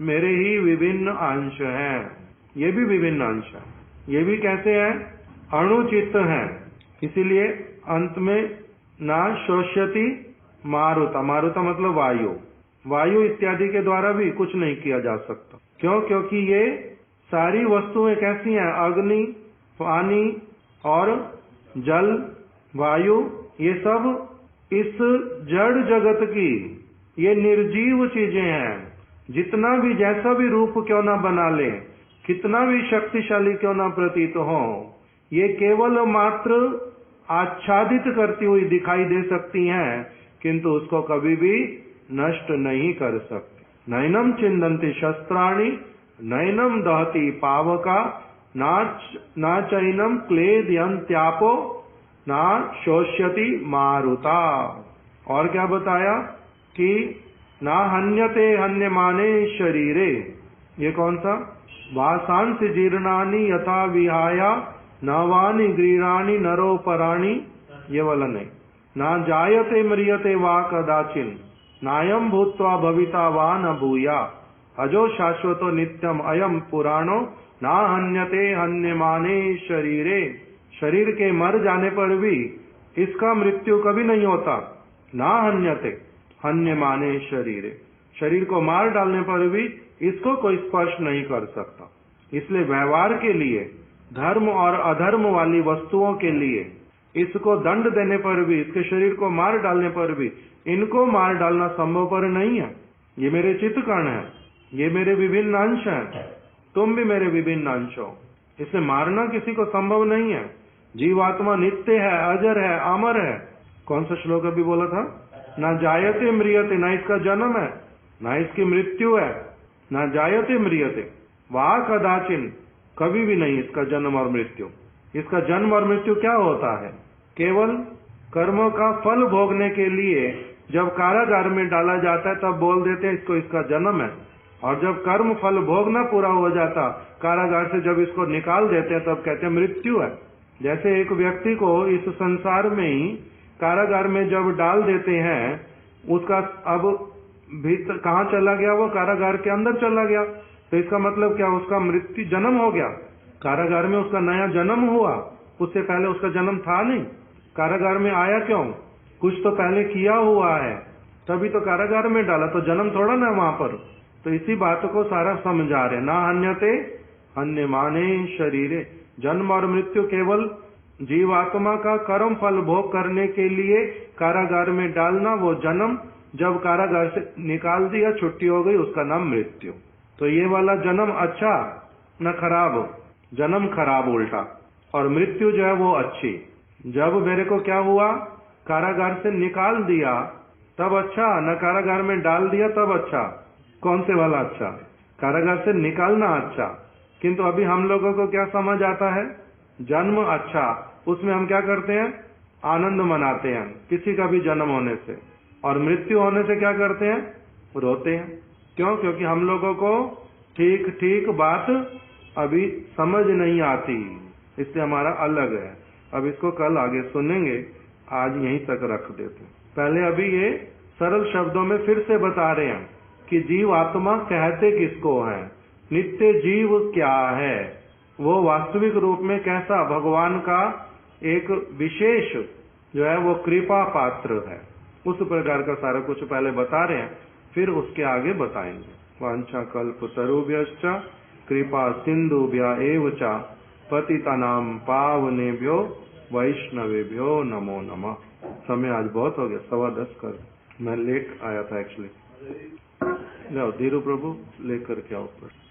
मेरे ही विभिन्न अंश हैं। ये भी विभिन्न अंश है, ये भी कैसे हैं, अणुचित्त हैं। इसीलिए अंत में ना शोष्यति मारुता, मारुता मतलब वायु, वायु इत्यादि के द्वारा भी कुछ नहीं किया जा सकता। क्यों? क्योंकि ये सारी वस्तुएं कैसी हैं, अग्नि, पानी और जल, वायु, ये सब इस जड़ जगत की ये निर्जीव चीजें हैं। जितना भी जैसा भी रूप क्यों ना बना ले, कितना भी शक्तिशाली क्यों ना प्रतीत हो, ये केवल मात्र आच्छादित करती हुई दिखाई दे सकती हैं, किंतु उसको कभी भी नष्ट नहीं कर सकती। नैनम छिन्दन्ति शस्त्राणि नैनम दहति पावका ना चैनम क्लेदयन्त्यापो ना शोष्यति मारुता। और क्या बताया कि ना हन्यते हन्यमाने शरीरे, ये कौन सा, वासांसि जीर्णानि यथा विहाया नवानि ग्रीराणि नरोपराणि, ये वाला नहीं। ना जायते म्रियते वा कदाचिन नायम भूत्वा भविता वा न भूया अजो शाश्वतो नित्यम अयम पुराणो ना हन्यते हन्यमाने शरीरे। शरीर के मर जाने पर भी इसका मृत्यु कभी नहीं होता। ना हन्यते हन्यमाने शरीरे, शरीर को मार डालने पर भी इसको कोई स्पर्श नहीं कर सकता। इसलिए व्यवहार के लिए, धर्म और अधर्म वाली वस्तुओं के लिए इसको दंड देने पर भी, इसके शरीर को मार डालने पर भी इनको मार डालना संभव पर नहीं है। ये मेरे चित्तकण है, ये मेरे विभिन्न अंश हैं, तुम भी मेरे विभिन्न अंश हो, इसे मारना किसी को संभव नहीं है। जीवात्मा नित्य है, अजर है, अमर है। कौन सा श्लोक अभी बोला था, ना जायते म्रियते, ना इसका जन्म है ना इसकी मृत्यु है, ना जायते म्रियते वाह कदाचिन, कभी भी नहीं इसका जन्म और मृत्यु। इसका जन्म और मृत्यु क्या होता है, केवल कर्मों का फल भोगने के लिए जब कारागार में डाला जाता है तब बोल देते हैं इसको इसका जन्म है, और जब कर्म फल भोगना पूरा हो जाता, कारागार से जब इसको निकाल देते हैं तब कहते हैं मृत्यु है। जैसे एक व्यक्ति को इस संसार में ही कारागार में जब डाल देते हैं, उसका अब भीतर कहाँ चला गया, वो कारागार के अंदर चला गया, तो इसका मतलब क्या, उसका मृत्यु जन्म हो गया, कारागार में उसका नया जन्म हुआ, उससे पहले उसका जन्म था नहीं। कारागार में आया क्यों, कुछ तो पहले किया हुआ है, तभी तो कारागार में डाला, तो जन्म थोड़ा ना वहां पर। तो इसी बात को सारा समझा रहे, ना हन्यते हन्यमाने शरीरे, जन्म और मृत्यु केवल जीवात्मा का कर्म फल भोग करने के लिए कारागार में डालना, वो जन्म जब कारागार से निकाल दिया, छुट्टी हो गई, उसका नाम मृत्यु। तो ये वाला जन्म अच्छा न खराब, जन्म खराब उल्टा, और मृत्यु जो है वो अच्छी। जब मेरे को क्या हुआ, कारागार से निकाल दिया तब अच्छा, न कारागार में डाल दिया तब अच्छा। कौन से वाला अच्छा, कारागार से निकालना अच्छा। किंतु अभी हम लोगों को क्या समझ आता है, जन्म अच्छा, उसमें हम क्या करते हैं, आनंद मनाते हैं किसी का भी जन्म होने से, और मृत्यु होने से क्या करते हैं, रोते हैं। क्यों? क्योंकि हम लोगों को ठीक ठीक बात अभी समझ नहीं आती। इसलिए हमारा अलग है। अब इसको कल आगे सुनेंगे, आज यहीं तक रख देते। पहले अभी ये सरल शब्दों में फिर से बता रहे हैं कि जीव आत्मा कहते किसको है, नित्य जीव क्या है, वो वास्तविक रूप में कैसा भगवान का एक विशेष जो है वो कृपा पात्र है, उस प्रकार का सारा कुछ पहले बता रहे हैं, फिर उसके आगे बताएंगे। वांछा कल्प तरुभ्यश्च कृपा सिंधुभ्य एव च पतितानां पावनेभ्यो वैष्णवेभ्यो नमो नमः। समय आज बहुत हो गया, 10:15 कर, मैं लेट आया था एक्चुअली। लो धीरू प्रभु लेकर के आओ ऊपर।